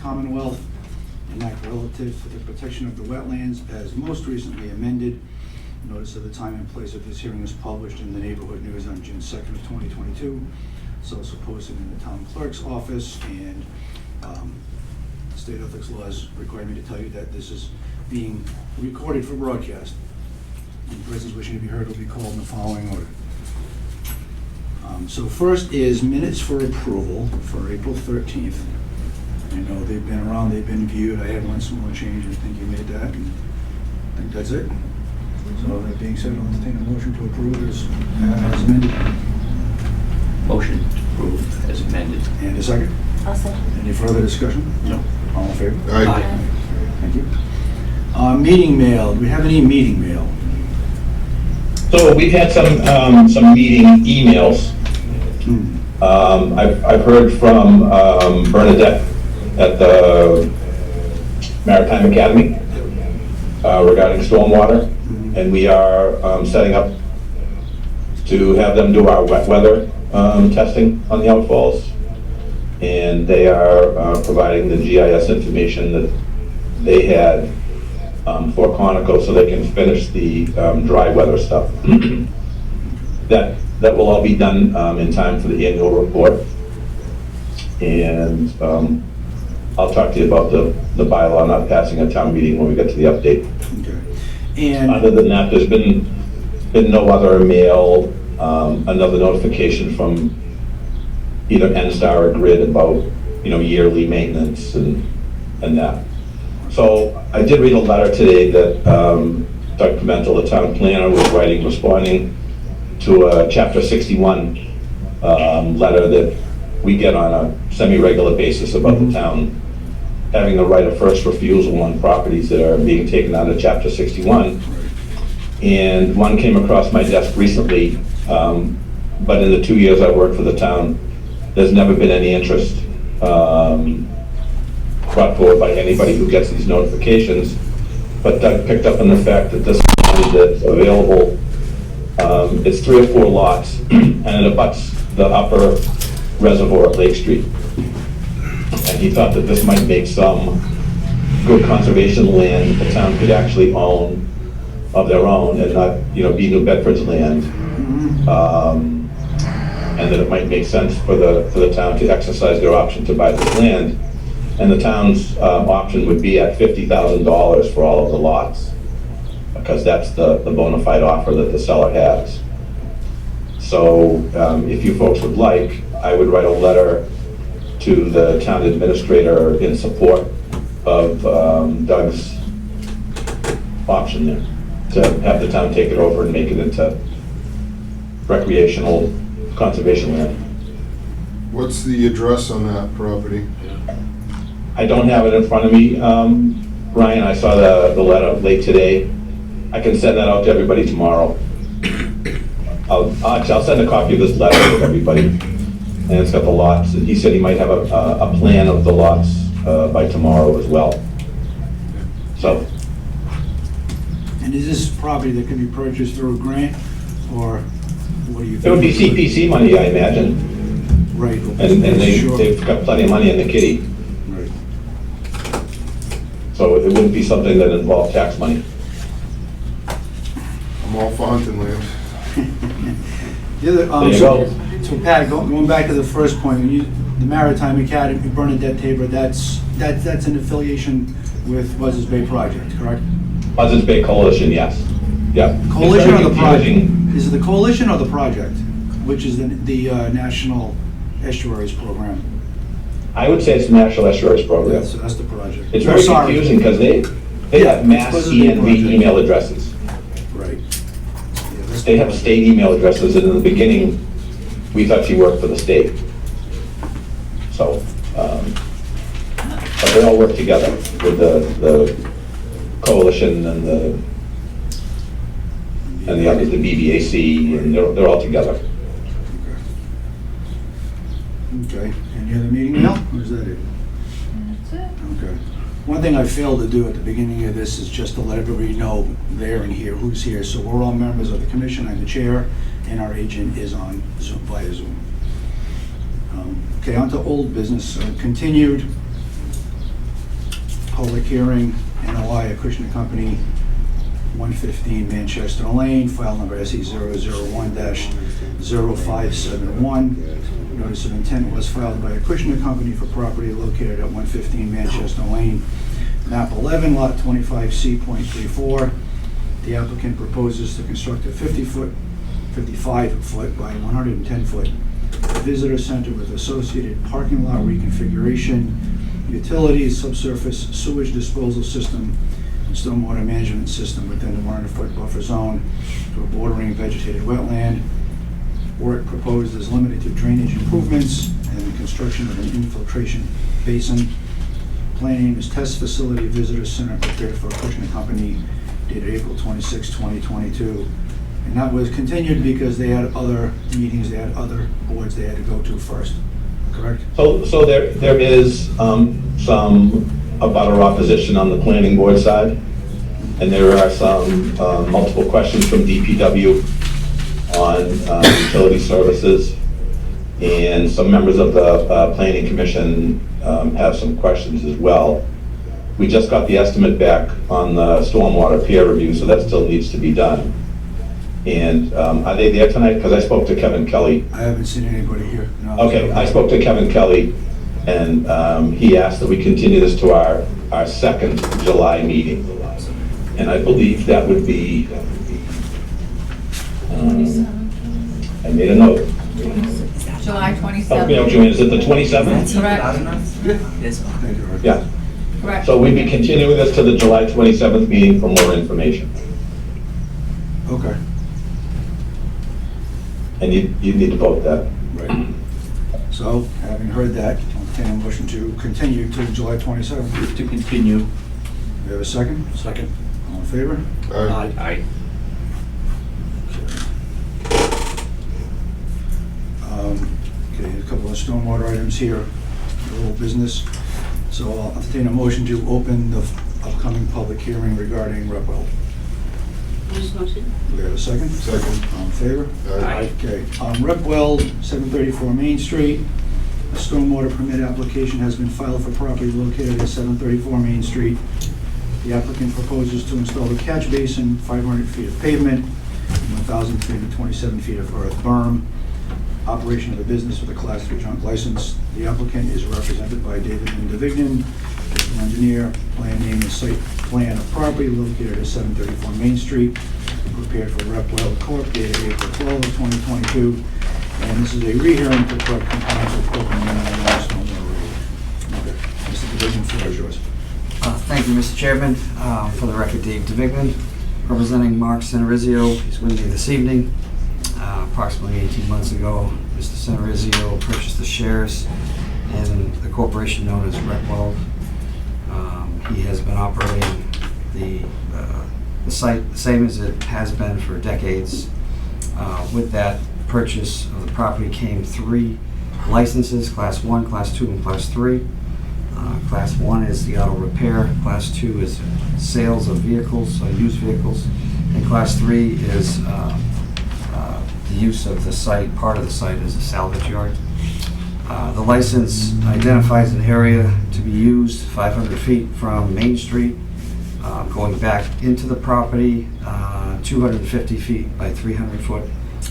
Commonwealth, and act relative to the protection of the wetlands as most recently amended. Notice of the time and place of this hearing is published in the Neighborhood News on June 2nd of 2022. It's also posted in the town clerk's office, and state ethics laws require me to tell you that this is being recorded for broadcast. And persons wishing to be heard will be called in the following order. So first is minutes for approval for April 13th. I know they've been around, they've been viewed. I had one small change. I think you made that, and I think that's it. So that being said, I'll entertain a motion to approve as amended. Motion to approve as amended. And a second? I'll second. Any further discussion? No. All in favor? Aye. Thank you. Meeting mail. Do we have any meeting mail? So we've had some meeting emails. I've heard from Bernadette at the Maritime Academy regarding stormwater, and we are setting up to have them do our wet weather testing on the outfalls, and they are providing the GIS information that they had for Conoco so they can finish the dry weather stuff. That will all be done in time for the annual report. And I'll talk to you about the bylaw not passing a town meeting when we get to the update. Okay. And Other than that, there's been no other mail, another notification from either NSTAR or Grid about, yearly maintenance and that. So I did read a letter today that Doug Pimentel, the town planner, was responding to a Chapter 61 letter that we get on a semi-regular basis about the town having the right of first refusal on properties that are being taken out of Chapter 61. And one came across my desk recently, but in the 2 years I worked for the town, there's never been any interest brought forward by anybody who gets these notifications. But Doug picked up on the fact that this land that's available, it's 3 or 4 lots, and it abuts the upper reservoir at Lake Street. And he thought that this might make some good conservation land the town could actually own of their own and not, be New Bedford's land. And that it might make sense for the town to exercise their option to buy this land. And the town's option would be at $50,000 for all of the lots, because that's the bona fide offer that the seller has. So if you folks would like, I would write a letter to the town administrator in support of Doug's option there, to have the town take it over and make it into recreational conservation land. What's the address on that property? I don't have it in front of me, Ryan. I saw the letter late today. I can send that out to everybody tomorrow. I'll send a copy of this letter to everybody, and it's got the lots. He said he might have a plan of the lots by tomorrow as well. So. And is this property that can be purchased through a grant, or what do you think? It would be CPC money, I imagine. Right. And they've got plenty of money in the kitty. Right. So it wouldn't be something that involved tax money. I'm all for hunting land. The other, There you go. So Pat, going back to the first point, the Maritime Academy, Bernadette Tabor, that's an affiliation with Buzzards Bay Project, correct? Buzzards Bay Coalition, yes. Yeah. Coalition It's or very the project? confusing. Is it the coalition or the project, which is the National Estuaries Program? I would say it's the National Estuaries Program. So that's the project. It's Oh, very sorry. confusing because they Yeah, have mass it's Buzzards Bay ENV Project. email addresses. Right. Yeah, that's They the have project. state email addresses, and in the beginning, we thought she worked for the state. So, but they all work together with the coalition and the others, the BBAC, and they're all together. Okay. Any other meeting mail, or is that it? That's it. Okay. One thing I failed to do at the beginning of this is just to let everybody know there and here, who's here. So we're all members of the commission, I'm the chair, and our agent is on Zoom, via Zoom. Okay, on to old business, continued public hearing, NOI Acushnet Company, 115 Manchester Lane, file number SE 001-0571. Notice of intent was filed by Acushnet Company for property located at 115 Manchester Lane, map 11, lot 25C.34. The applicant proposes to construct a 55-foot by 110-foot visitor center with associated parking lot reconfiguration, utilities, subsurface sewage disposal system, and stormwater management system within the 100-foot buffer zone to a bordering vegetated wetland. Work proposed is limited to drainage improvements and the construction of an infiltration basin. Planning is test facility visitor center prepared for Acushnet Company dated April 26, 2022. And that was continued because they had other meetings, they had other boards they had to go to first, correct? So there is some abutter opposition on the planning board side, and there are some multiple questions from DPW on utility services, and some members of the planning commission have some questions as well. We just got the estimate back on the stormwater peer review, so that still needs to be done. And are they there tonight? Because I spoke to Kevin Kelly. I haven't seen anybody here. No. Okay, I spoke to Kevin Kelly, and he asked that we continue this to our second July meeting. And I believe that would be, I made a note. July Oh, 27th. you know, Joanne, is it the 27th? Correct. Thank you, Rick. Yeah. Correct. So we'd be continuing this to the July 27th meeting for more information. Okay. And you need to vote that. Right. So, having heard that, I'll entertain a motion to continue to July 27th. Move to continue. We have a second? Second. All in favor? Aye. Aye. Okay, a couple of stormwater items here, a little business. So I'll entertain a motion to open the upcoming public hearing regarding Repwell. Do we have a second? Second. All in favor? Aye. Okay, Repwell, 734 Main Street. A stormwater permit application has been filed for property located at 734 Main Street. The applicant proposes to install a catch basin, 500 feet of pavement, and 1,327 feet of earth berm. Operation of a business with a Class 3 junk license. The applicant is represented by David Indivignon, local engineer. Plan name is site plan of property located at 734 Main Street, prepared for Repwell Corp. dated April 12 of 2022. And this is a rehearing to correct compliance with open and stormwater rule. Okay, Mr. Indivignon, floor is yours. Thank you, Mr. Chairman. For the record, Dave DeVignan, representing Mark Centerizio. He's with me this evening. Approximately 18 months ago, Mr. Centerizio purchased the shares in the corporation known as Repwell. He has been operating the site the same as it has been for decades. With that purchase of the property came 3 licenses, Class 1, Class 2, and Class 3. Class 1 is the auto repair, Class 2 is sales of vehicles, used vehicles, and Class 3 is the use of the site, part of the site as a salvage yard. The license identifies an area to be used 500 feet from Main Street, going back into the property, 250 feet by 300 foot.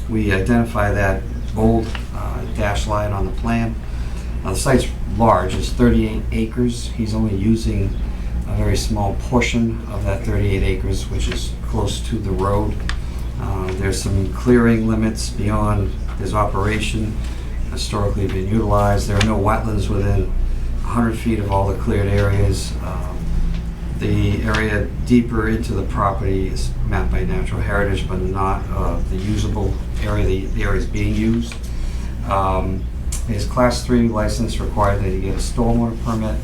We identify that old dash line on the plan. The site's large, it's 38 acres. He's only using a very small portion of that 38 acres, which is close to the road. There's some clearing limits beyond his operation, historically been utilized. There are no wetlands within 100 feet of all the cleared areas. The area deeper into the property is mapped by natural heritage, but not the usable area, the area is being used. His Class 3 license required that he get a stormwater permit.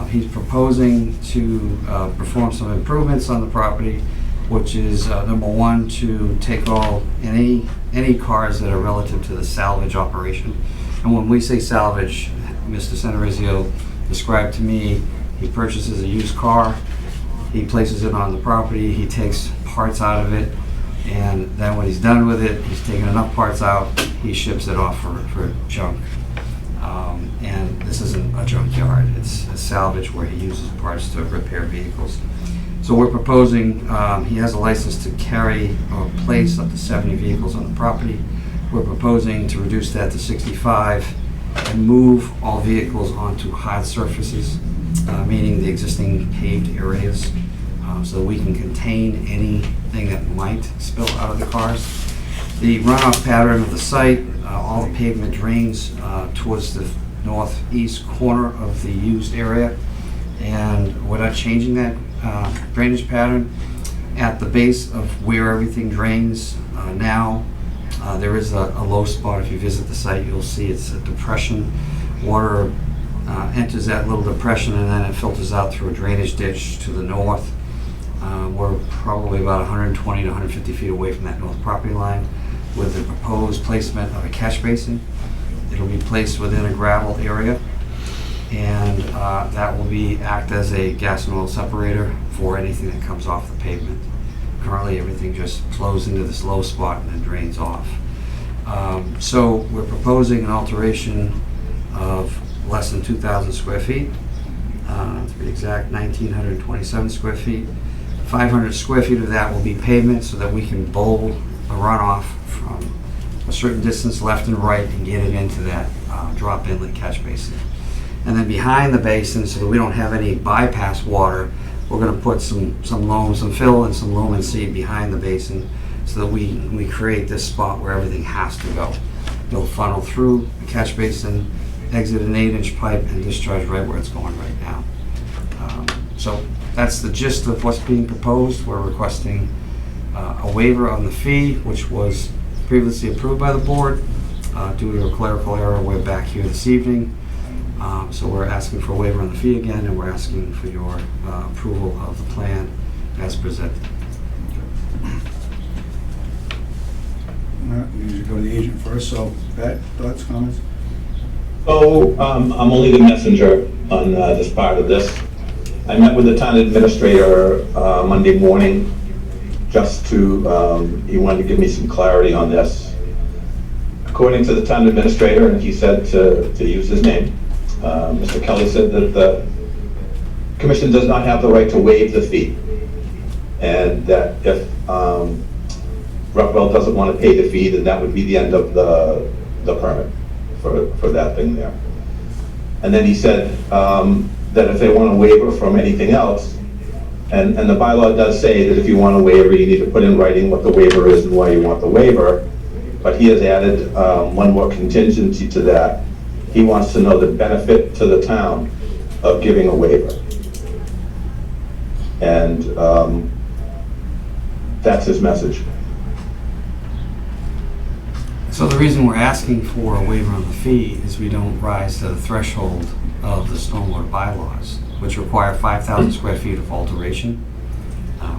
He's proposing to perform some improvements on the property, which is number 1, to take any cars that are relative to the salvage operation. And when we say salvage, Mr. Centerizio described to me, he purchases a used car, he places it on the property, he takes parts out of it, and then when he's done with it, he's taken enough parts out, he ships it off for junk. And this isn't a junkyard, it's a salvage where he uses parts to repair vehicles. So we're proposing, he has a license to carry or place up to 70 vehicles on the property. We're proposing to reduce that to 65 and move all vehicles onto hard surfaces, meaning the existing paved areas, so we can contain anything that might spill out of the cars. The runoff pattern of the site, all the pavement drains towards the northeast corner of the used area, and we're not changing that drainage pattern. At the base of where everything drains now, there is a low spot. If you visit the site, you'll see it's a depression. Water enters that little depression and then it filters out through a drainage ditch to the north. We're probably about 120 to 150 feet away from that north property line with the proposed placement of a catch basin. It'll be placed within a gravel area, and that will act as a gas and oil separator for anything that comes off the pavement. Currently, everything just flows into this low spot and then drains off. So we're proposing an alteration of less than 2,000 square feet, to be exact, 1,927 square feet. 500 square feet of that will be pavement so that we can bowl a runoff from a certain distance left and right and get it into that drop inlet catch basin. And then behind the basin, so that we don't have any bypass water, we're going to put some loam, some fill and some loam and seed behind the basin so that we create this spot where everything has to go. It'll funnel through the catch basin, exit an 8-inch pipe, and discharge right where it's going right now. So that's the gist of what's being proposed. We're requesting a waiver on the fee, which was previously approved by the board. Due to a clerical error, we're back here this evening. So we're asking for a waiver on the fee again, and we're asking for your approval of the plan as presented. We usually go to the agent first, so Pat, thoughts, comments? So I'm only the messenger on this part of this. I met with the town administrator Monday morning just to, he wanted to give me some clarity on this. According to the town administrator, and he said to use his name, Mr. Kelly said that the commission does not have the right to waive the fee. And that if Rockwell doesn't want to pay the fee, then that would be the end of the permit for that thing there. And then he said that if they want a waiver from anything else, and the bylaw does say that if you want a waiver, you need to put in writing what the waiver is and why you want the waiver. But he has added one more contingency to that. He wants to know the benefit to the town of giving a waiver. And that's his message. So the reason we're asking for a waiver on the fee is we don't rise to the threshold of the stormwater bylaws, which require 5,000 square feet of alteration.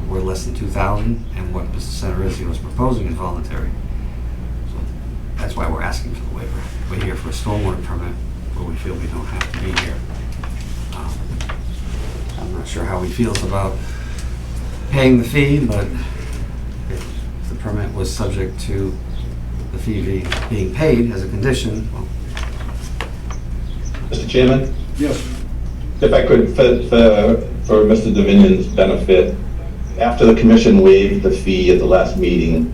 We're less than 2,000, and what Mr. Senarizio is proposing is voluntary. So that's why we're asking for the waiver. We're here for a stormwater permit where we feel we don't have to be here. I'm not sure how he feels about paying the fee, but if the permit was subject to the fee being paid as a condition, well. Mr. Chairman? Yes. If I could, for Mr. Davinion's benefit, after the commission waived the fee at the last meeting,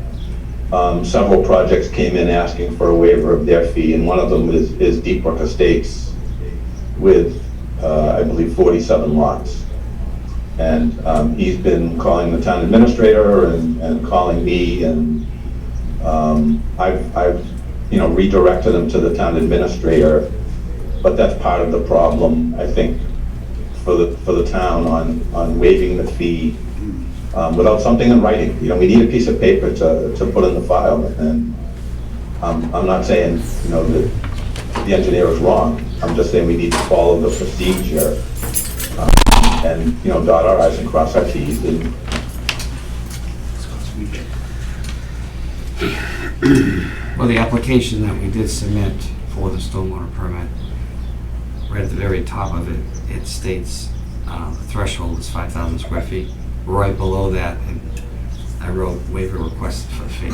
several projects came in asking for a waiver of their fee, and one of them is Deep Brook Estates with, I believe, 47 lots. And he's been calling the town administrator and calling me, and I've redirected him to the town administrator. But that's part of the problem, I think, for the town on waiving the fee without something in writing. We need a piece of paper to put in the file. And I'm not saying that the engineer is wrong. I'm just saying we need to follow the procedure and dot our i's and cross our t's. Well, the application that we did submit for the stormwater permit, right at the very top of it, it states the threshold is 5,000 square feet. Right below that, and I wrote waiver requested for the fee.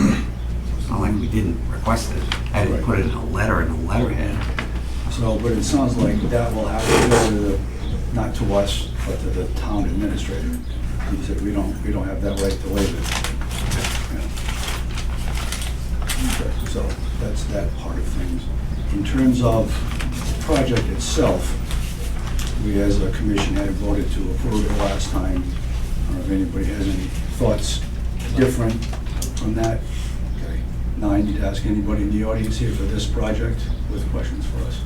It's not like we didn't request it. I didn't put it in a letter in the letterhead. So, but it sounds like that will have to go to the, not to us, but to the town administrator. He said, we don't have that right to waive it. Yeah. Okay, so that's that part of things. In terms of the project itself, we as a commission had voted to approve it last time. I don't know if anybody has any thoughts different from that. Okay. Now I need to ask anybody in the audience here for this project with questions for us.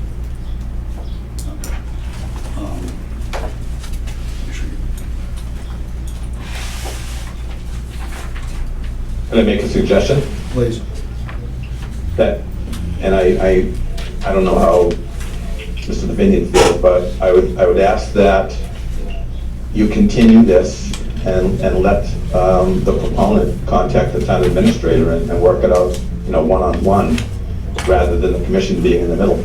Okay. Can I make a suggestion? Please. That, and I don't know how Mr. Davinian feels, but I would ask that you continue this and let the proponent contact the town administrator and work it out, one-on-one, rather than the commission being in the middle.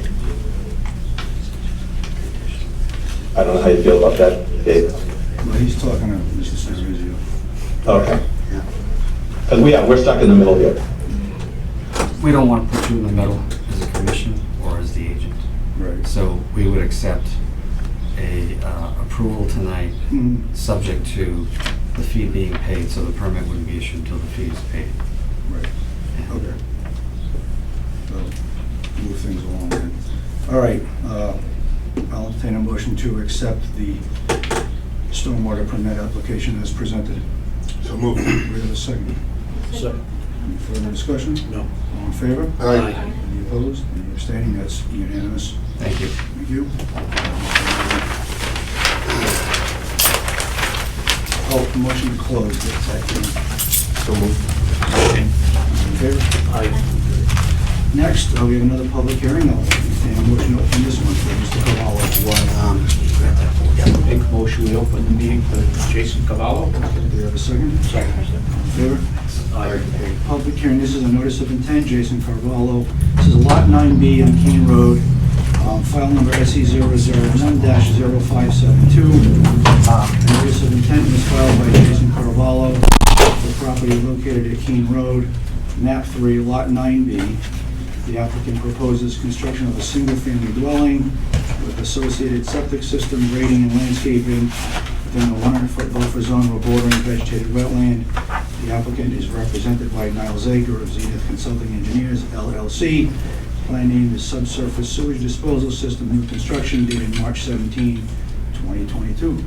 I don't know how you feel about that, Dave. Well, he's talking to Mr. Sanrizio. Okay. Because we're stuck in the middle here. We don't want to put you in the middle as a commission or as the agent. Right. So we would accept a approval tonight, Mhm. subject to the fee being paid, so the permit wouldn't be issued until the fee is paid. Right. Okay. So, move things along then. All right, I'll entertain a motion to accept the stormwater permit application as presented. So moved. We have a second. Second. Any further discussion? No. All in favor? Aye. Any opposed? Any abstaining? That's unanimous. Thank you. Thank you. Oh, motion to close. That's that. So moved. In favor? Aye. Next, we have another public hearing. I'll entertain a motion to open this one for Mr. Cavallo. Make a motion, we open the meeting for Jason Cavallo. Do we have a second? Second. All in favor? Aye. Public hearing, this is a notice of intent, Jason Carvalho. This is Lot 9B on Keene Road, file number SE 001-0572. The notice of intent was filed by Jason Carvalho for property located at Keene Road, map 3, Lot 9B. The applicant proposes construction of a single-family dwelling with associated septic system, grading, and landscaping within the 100-foot buffer zone or bordering vegetated wetland. The applicant is represented by Niles Zager of Zenith Consulting Engineers, LLC. Plan name is Subsurface Sewage Disposal System, new construction, dated March 17, 2022.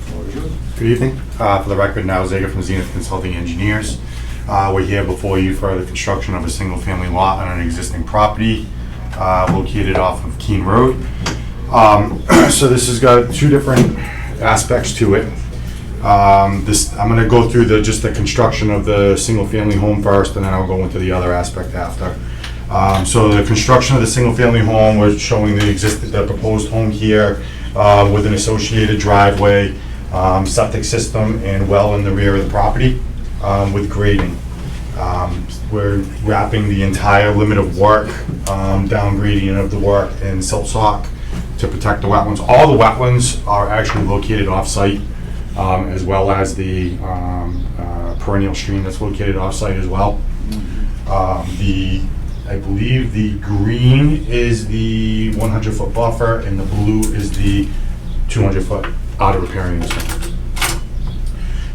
Floor is yours. Good evening. For the record, Niles Zager from Zenith Consulting Engineers. We're here before you for the construction of a single-family lot on an existing property located off of Keene Road. So this has got two different aspects to it. I'm going to go through just the construction of the single-family home first, and then I'll go into the other aspect after. So the construction of the single-family home, we're showing the proposed home here with an associated driveway, septic system, and well in the rear of the property with grading. We're wrapping the entire limit of work, down gradient of the work in silt sock to protect the wetlands. All the wetlands are actually located off-site, as well as the perennial stream that's located off-site as well. I believe the green is the 100-foot buffer and the blue is the 200-foot outer riparian zone.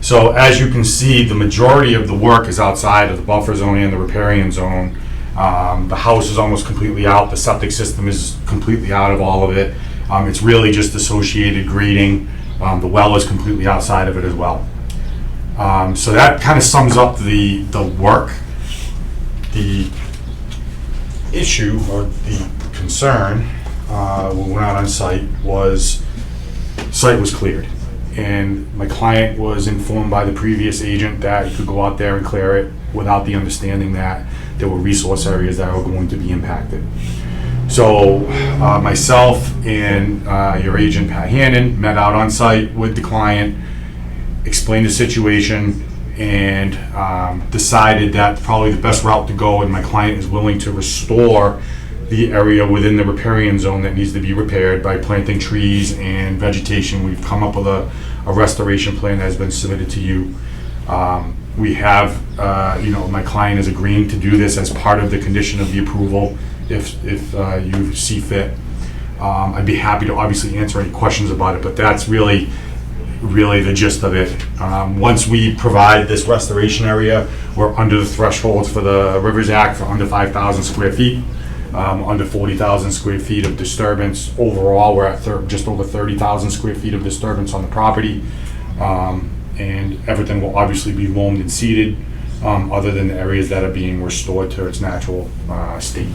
So as you can see, the majority of the work is outside of the buffer zone and the riparian zone. The house is almost completely out. The septic system is completely out of all of it. It's really just associated grading. The well is completely outside of it as well. So that kind of sums up the work. The issue or the concern when we went out on site was cleared. And my client was informed by the previous agent that he could go out there and clear it without the understanding that there were resource areas that were going to be impacted. So myself and your agent, Pat Hannon, met out on site with the client, explained the situation, and decided that probably the best route to go, and my client is willing to restore the area within the riparian zone that needs to be repaired by planting trees and vegetation. We've come up with a restoration plan that has been submitted to you. We have, my client is agreeing to do this as part of the condition of the approval, if you see fit. I'd be happy to obviously answer any questions about it, but that's really the gist of it. Once we provide this restoration area, we're under the thresholds for the Rivers Act for under 5,000 square feet, under 40,000 square feet of disturbance. Overall, we're at just over 30,000 square feet of disturbance on the property. And everything will obviously be loamed and seeded, other than the areas that are being restored to its natural state.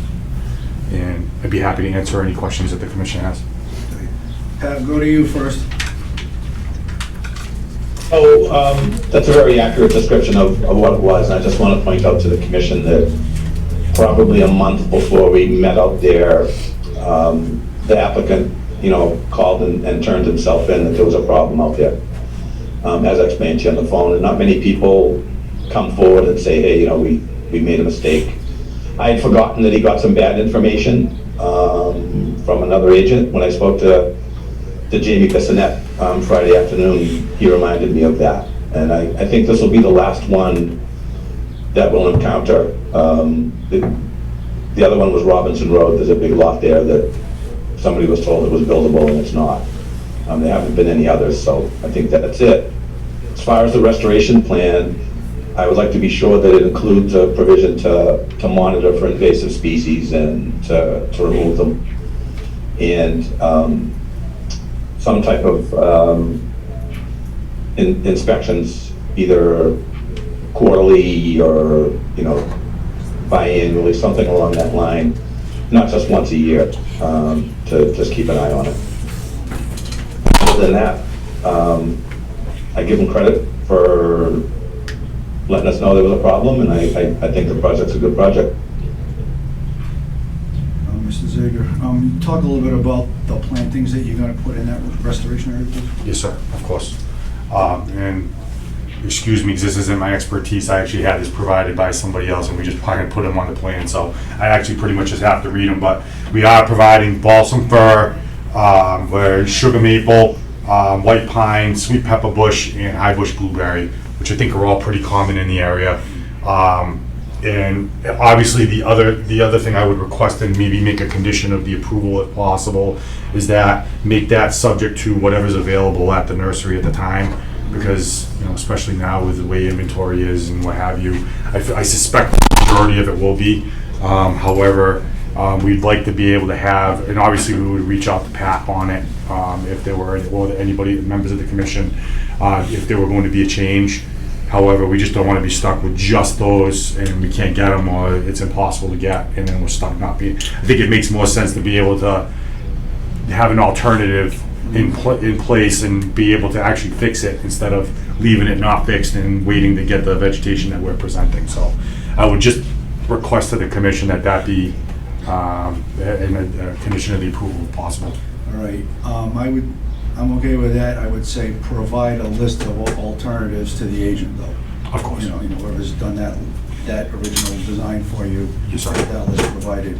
And I'd be happy to answer any questions that the commission has. Pat, go to you first. That's a very accurate description of what it was, and I just want to point out to the commission that probably a month before we met out there, the applicant, called and turned himself in that there was a problem out there. As I explained to you on the phone, and not many people come forward and say, hey, we made a mistake. I had forgotten that he got some bad information from another agent. When I spoke to Jamie Bissonette Friday afternoon, he reminded me of that. And I think this will be the last one that we'll encounter. The other one was Robinson Road. There's a big lot there that somebody was told it was buildable and it's not. There haven't been any others, so I think that's it. As far as the restoration plan, I would like to be sure that it includes a provision to monitor for invasive species and to remove them. And some type of inspections, either quarterly or, biannually, something along that line, not just once a year, to just keep an eye on it. Other than that, I give them credit for letting us know there was a problem, and I think the project's a good project. Mr. Zager, talk a little bit about the plantings that you're going to put in that restoration area, please. Yes, sir, of course. And excuse me, because this isn't my expertise. I actually had this provided by somebody else, and we just kind of put them on the plan, so I actually pretty much just have to read them. But we are providing balsam fir, where sugar maple, white pine, sweet pepper bush, and high bush blueberry, which I think are all pretty common in the area. And obviously the other thing I would request, and maybe make a condition of the approval if possible, is that make that subject to whatever's available at the nursery at the time, because especially now with the way inventory is and what have you, I suspect the majority of it will be. However, we'd like to be able to have, and obviously we would reach out to Pat on it if there were, or anybody, members of the commission, if there were going to be a change. However, we just don't want to be stuck with just those and we can't get them, or it's impossible to get, and then we're stuck not being. I think it makes more sense to be able to have an alternative in place and be able to actually fix it instead of leaving it not fixed and waiting to get the vegetation that we're presenting. So I would just request to the commission that be in a condition of the approval if possible. All right, I'm okay with that. I would say provide a list of alternatives to the agent, though. Of course. Whoever's done that original design for you. Yes, sir. That list provided.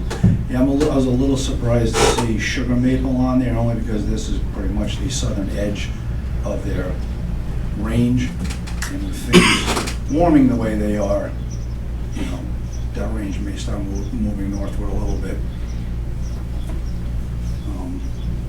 Yeah, I was a little surprised to see sugar maple on there, only because this is pretty much the southern edge of their range, and with things warming the way they are, that range may start moving northward a little bit.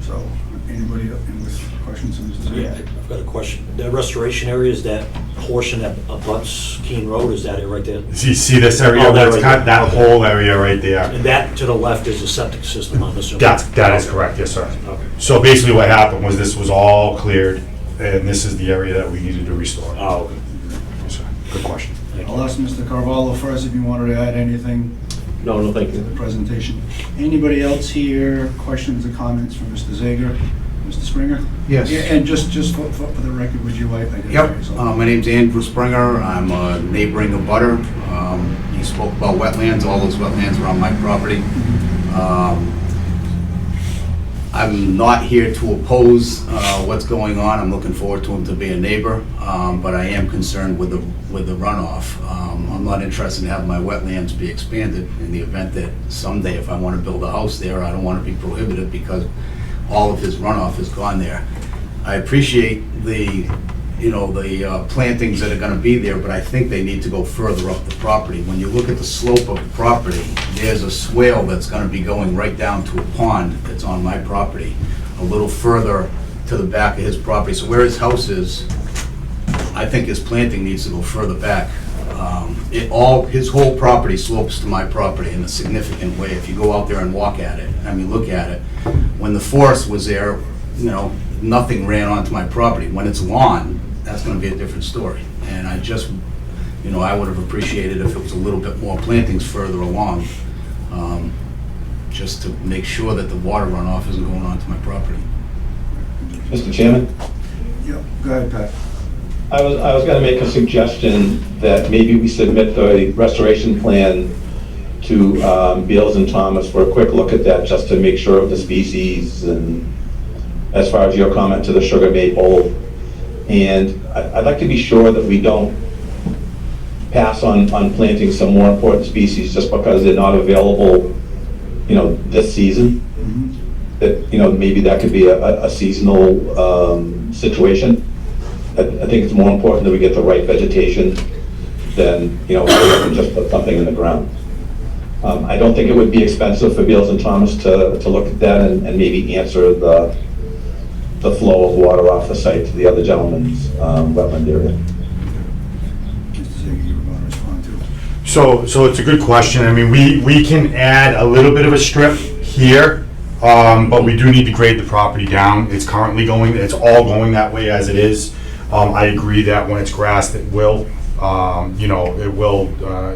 So, anybody with questions? Yeah, I've got a question. The restoration area, is that portion that abuts Keene Road, is that it right there? See this area? Oh, That's right kind of that whole area right there. And that to the left is a septic system, I'm assuming? That is correct, yes, sir. Okay. So basically what happened was this was all cleared, and this is the area that we needed to restore. Oh, okay. Yes, sir. Good question. Thank you. I'll ask Mr. Carvalho first if you wanted to add anything No, thank to you. the presentation. Anybody else here, questions or comments from Mr. Zager? Mr. Springer? Yes. Yeah, and just for the record, would you identify Yep, yourself? my name's Andrew Springer, I'm a neighboring abutter. You spoke about wetlands, all those wetlands are on my property. I'm not here to oppose what's going on, I'm looking forward to him to be a neighbor, but I am concerned with the runoff. I'm not interested in having my wetlands be expanded in the event that someday if I want to build a house there, I don't want to be prohibited because all of his runoff has gone there. I appreciate the you know, the plantings that are gonna be there, but I think they need to go further up the property. When you look at the slope of the property, there's a swale that's gonna be going right down to a pond that's on my property, a little further to the back of his property. So where his house is, I think his planting needs to go further back. His whole property slopes to my property in a significant way. If you go out there and walk at it, I mean, look at it. When the forest was there, you know, nothing ran onto my property. When it's lawn, that's gonna be a different story. And I just, you know, I would have appreciated if it was a little bit more plantings further along, just to make sure that the water runoff isn't going onto my property. Mr. Chairman? Yep, go ahead, Pat. I was gonna make a suggestion that maybe we submit the restoration plan to Beals and Thomas for a quick look at that, just to make sure of the species, and as far as your comment to the sugar maple. And I'd like to be sure that we don't pass on planting some more important species just because they're not available, you know, this season. That, you know, maybe that could be a seasonal situation. I think it's more important that we get the right vegetation than, you know, just put something in the ground. I don't think it would be expensive for Beals and Thomas to look at that and maybe answer the flow of water off the site to the other gentleman's wetland area. Mr. Zager, you were going to respond to. So it's a good question. I mean, we can add a little bit of a strip here, but we do need to grade the property down. It's all going that way as it is. I agree that when it's grassed, it will, it will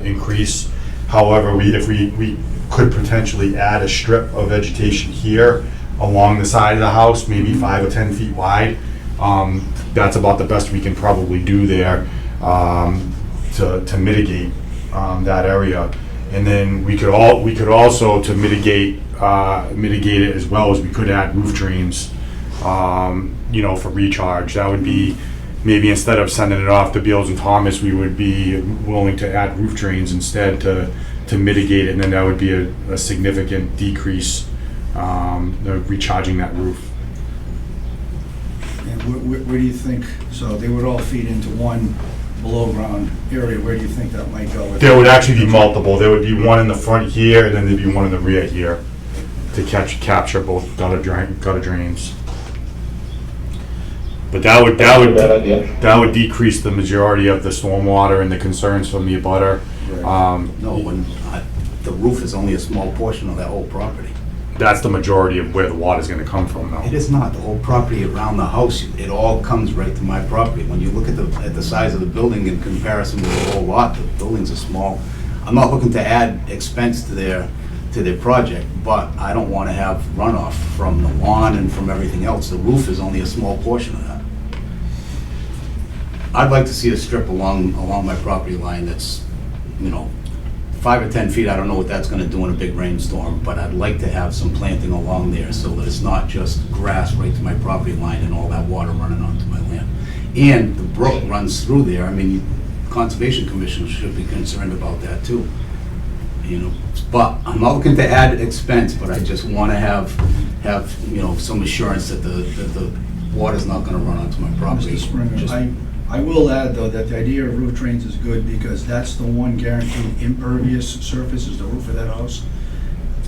increase. However, if we could potentially add a strip of vegetation here along the side of the house, maybe 5 or 10 feet wide. That's about the best we can probably do there to mitigate that area. And then we could also, to mitigate it as well, as we could add roof drains, for recharge. That would be, maybe instead of sending it off to Beals and Thomas, we would be willing to add roof drains instead to mitigate it, and then that would be a significant decrease, recharging that roof. And where do you think, so they would all feed into one below ground area, where do you think that might go? There would actually be multiple. There would be one in the front here, and then there'd be one in the rear here to capture both gutter drains. But that would decrease the majority of the stormwater and the concerns from the abutter. The roof is only a small portion of that whole property. That's the majority of where the water's gonna come from, though. It is not. The whole property around the house, it all comes right to my property. When you look at the size of the building in comparison with the whole lot, the buildings are small. I'm not looking to add expense to their project, but I don't want to have runoff from the lawn and from everything else. The roof is only a small portion of that. I'd like to see a strip along my property line that's, 5 or 10 feet. I don't know what that's gonna do in a big rainstorm, but I'd like to have some planting along there so that it's not just grass right to my property line and all that water running onto my land. And the brook runs through there. I mean, Conservation Commission should be concerned about that too. But I'm not looking to add expense, but I just wanna have some assurance that the water's not gonna run onto my property. Mr. Springer, I will add, though, that the idea of roof drains is good because that's the one guaranteed impervious surface is the roof of that house.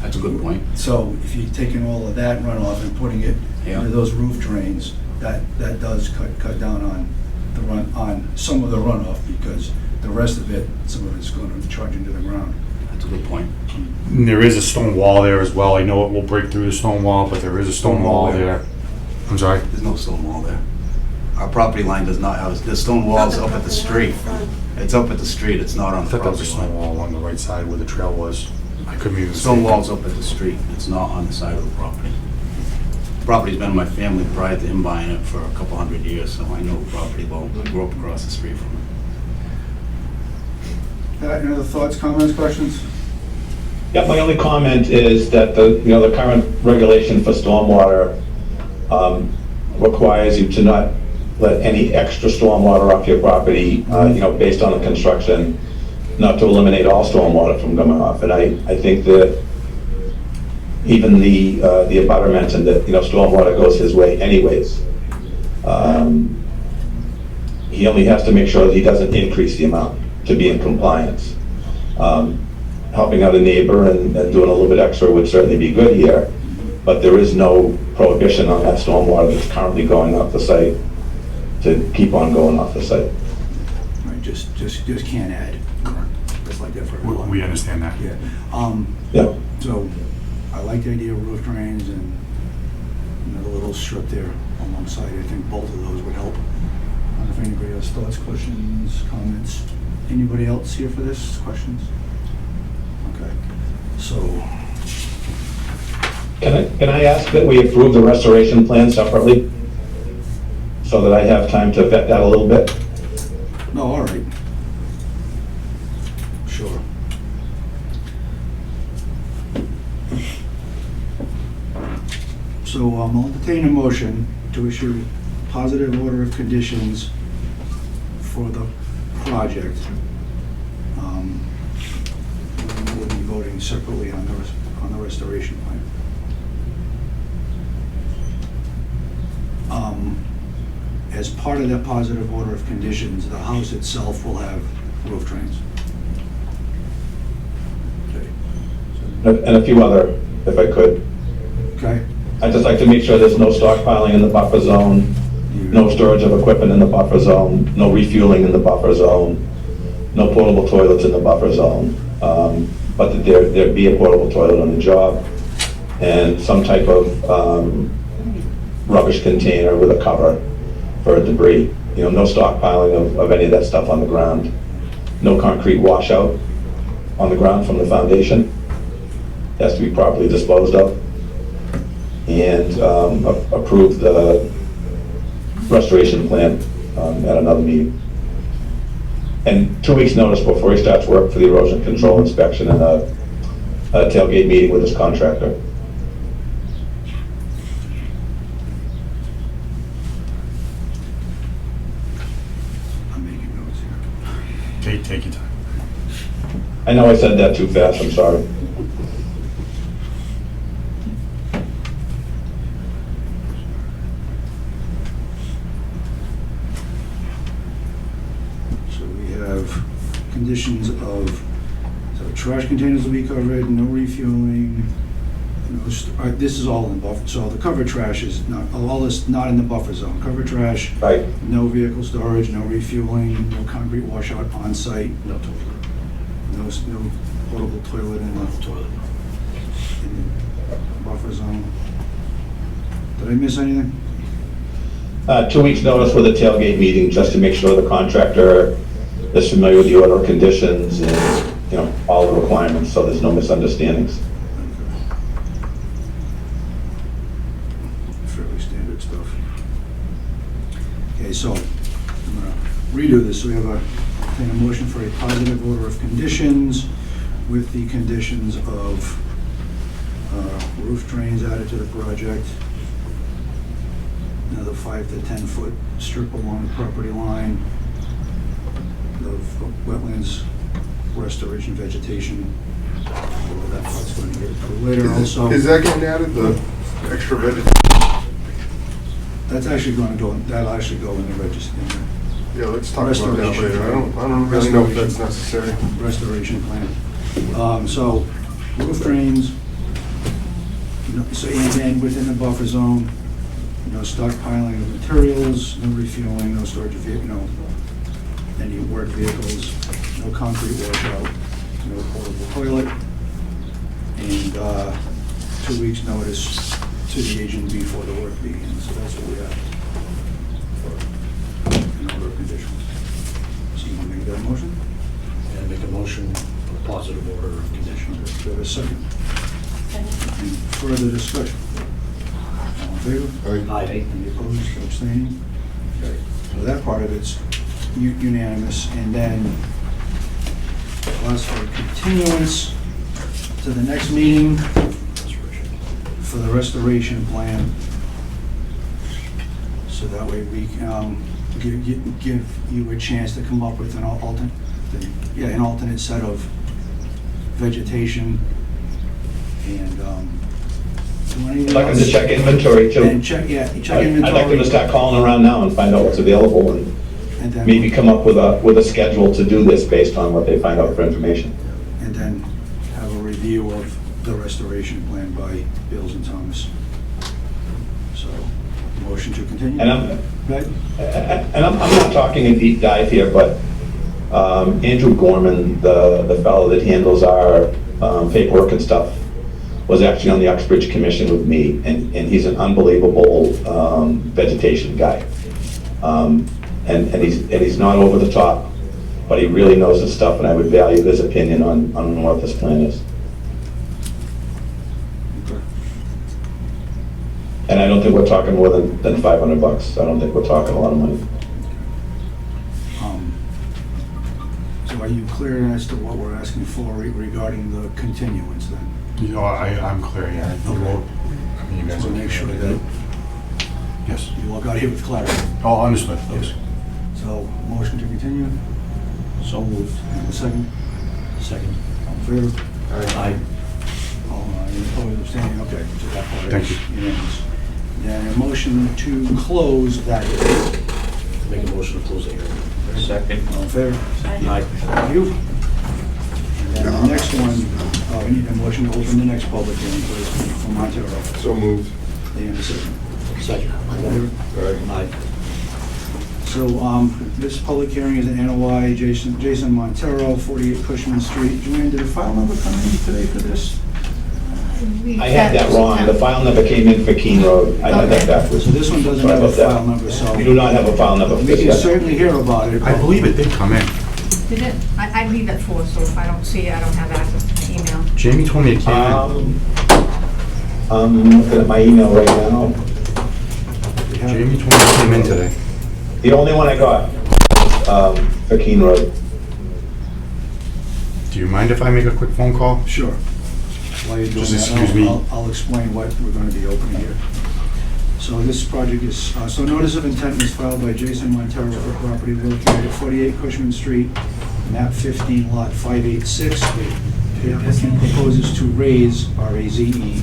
That's a good point. So if you're taking all of that runoff and putting it into those roof drains, that does cut down on some of the runoff, because the rest of it, some of it's going to charge into the ground. That's a good point. And there is a stone wall there as well. I know it will break through the stone wall, but there is a stone wall there. I'm sorry? There's no stone wall there. Our property line does not have, the stone wall's up at the street. It's up at the street, it's not on I the thought that was a property stone line. wall along the right side where the trail was. I couldn't even see. Stone wall's up at the street, it's not on the side of the property. The property's been in my family prior to him buying it for a couple 100 years, so I know the property well. I grew up across the street from it. Any other thoughts, comments, questions? Yeah, my only comment is that the current regulation for stormwater requires you to not let any extra stormwater off your property, based on the construction, not to eliminate all stormwater from coming off. And I think that even the abutter mentioned that, stormwater goes his way anyways. he only has to make sure that he doesn't increase the amount to be in compliance. Helping out a neighbor and doing a little bit extra would certainly be good here, but there is no prohibition on that stormwater that's currently going off the site to keep on going off the site. Right, just can't add. Correct. It's like that for everyone. We understand that. Yeah. Yeah. So I like the idea of roof drains and the little strip there alongside. I think both of those would help. I don't know if anybody has thoughts, questions, comments. Anybody else here for this? Questions? Okay. So, Can I ask that we approve the restoration plan separately? So that I have time to vet that a little bit? no, all right. Sure. So I'll entertain a motion to issue positive order of conditions for the project. We'll be voting separately on the restoration plan. As part of that positive order of conditions, the house itself will have roof drains. Okay. And a few other, if I could. Okay? I'd just like to make sure there's no stockpiling in the buffer zone, no storage of equipment in the buffer zone, no refueling in the buffer zone, no portable toilets in the buffer zone, but that there be a portable toilet on the job, and some type of rubbish container with a cover for debris. You know, no stockpiling of any of that stuff on the ground. No concrete washout on the ground from the foundation. Has to be properly disposed of. And approve the restoration plan at another meeting. And 2 weeks' notice before he starts work for the erosion control inspection and a tailgate meeting with his contractor. I'm making notes here. Take your time. I know I said that too fast, I'm sorry. So we have conditions of, so trash containers will be covered, no refueling, this is all in the buffer, so the covered trash is not, all this not in the buffer zone. Covered trash, Right. no vehicle storage, no refueling, no concrete washout on site, No toilet. no portable toilet in the Toilet. buffer zone. Did I miss anything? 2 weeks' notice with a tailgate meeting, just to make sure the contractor is familiar with the order of conditions and, you know, all the requirements, so there's no misunderstandings. Fairly standard stuff. Okay, so I'm gonna redo this. So we have a motion for a positive order of conditions with the conditions of roof drains added to the project, another 5 to 10 foot strip along the property line of wetlands restoration vegetation. All of that part's going to get approved later also. Is that getting added, the extra vegetation? That's actually going to go, that'll actually go in the register, in the Yeah, let's talk about that Restoration. later. I don't really know if that's necessary. restoration plan. So roof drains, so and then within the buffer zone, no stockpiling of materials, no refueling, no storage of vehicle, any work vehicles, no concrete washout, no portable toilet, and 2 weeks' notice to the agent before the work begins. So that's what we have for an order of conditions. So you want to make that motion? And make a motion for positive order of conditions. Do I have a second? Any further discussion? All in favor? Aye. Aye. Any opposed, abstaining? Okay, so that part of it's unanimous, and then I'll ask for a continuance to the next meeting for the restoration plan. So that way we can give you a chance to come up with an alternate set of vegetation and do anything I'd like them to else. check inventory too. And check inventory. I'd like them to start calling around now and find out what's available and And then- maybe come up with a schedule to do this based on what they find out for information. And then have a review of the restoration plan by Bills and Thomas. So, motion to continue? And I'm, Right? and I'm not talking a deep dive here, but Andrew Gorman, the fellow that handles our paperwork and stuff, was actually on the Uxbridge Commission with me, and he's an unbelievable vegetation guy. And he's not over the top, but he really knows his stuff, and I would value his opinion on what this plan is. Okay. And I don't think we're talking more than $500. I don't think we're talking a lot of money. So are you clear as to what we're asking for regarding the continuance then? You know, I'm clear, yeah. You will- I mean, you guys So will make sure that Yes. you all got here with clarity. Oh, understood, yes. So, motion to continue, So moved. and a second, Second. all in favor? Aye. All opposed, abstaining, okay, so that part Thank is you. unanimous. Then a motion to close that hearing, Make a motion to close the hearing. Second. all in favor? Aye. Thank you. And then the next one, we need a motion to open the next public hearing, please, for Montero. So moved. And a second. Second. All in favor? Aye. So, this public hearing is an NOI, Jason Montero, 48 Cushman Street. Joanne, did a file number come in today for this? I had that wrong. The file number came in for Keene Road. I had that backwards. So this one doesn't Sorry have a about that. file number, so We do not have a file number for we this can yet. certainly hear about it. I believe it did come in. Did it? I leave at 4, so if I don't see it, I don't have access to the email. Jamie told me it came in. I'm looking at my email right now. We have- Jamie told me it came in today. The only one I got, for Keene Road. Do you mind if I make a quick phone call? Sure. While you're doing Just that, excuse me. I'll explain what we're going to be opening here. So this project is, so notice of intent was filed by Jason Montero for property located at 48 Cushman Street, map 15, lot 586. The applicant proposes to raise, R-A-Z-E,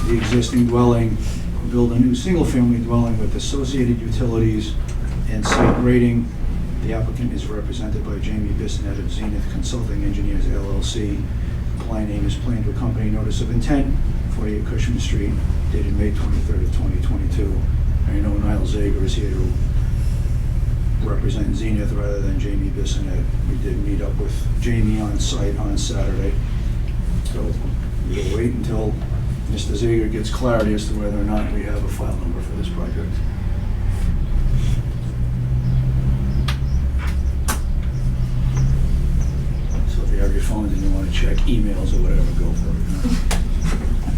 the existing dwelling, build a new single-family dwelling with associated utilities and site grading. The applicant is represented by Jamie Bissonette of Zenith Consulting Engineers LLC. Client name is planned to accompany notice of intent, 48 Cushman Street, dated May 23rd of 2022. I know Niall Zager is here to represent Zenith rather than Jamie Bissonette. We did meet up with Jamie on site on Saturday. So we'll wait until Mr. Zager gets clarity as to whether or not we have a file number for this project. So if you have your phones and you want to check emails or whatever, go for it.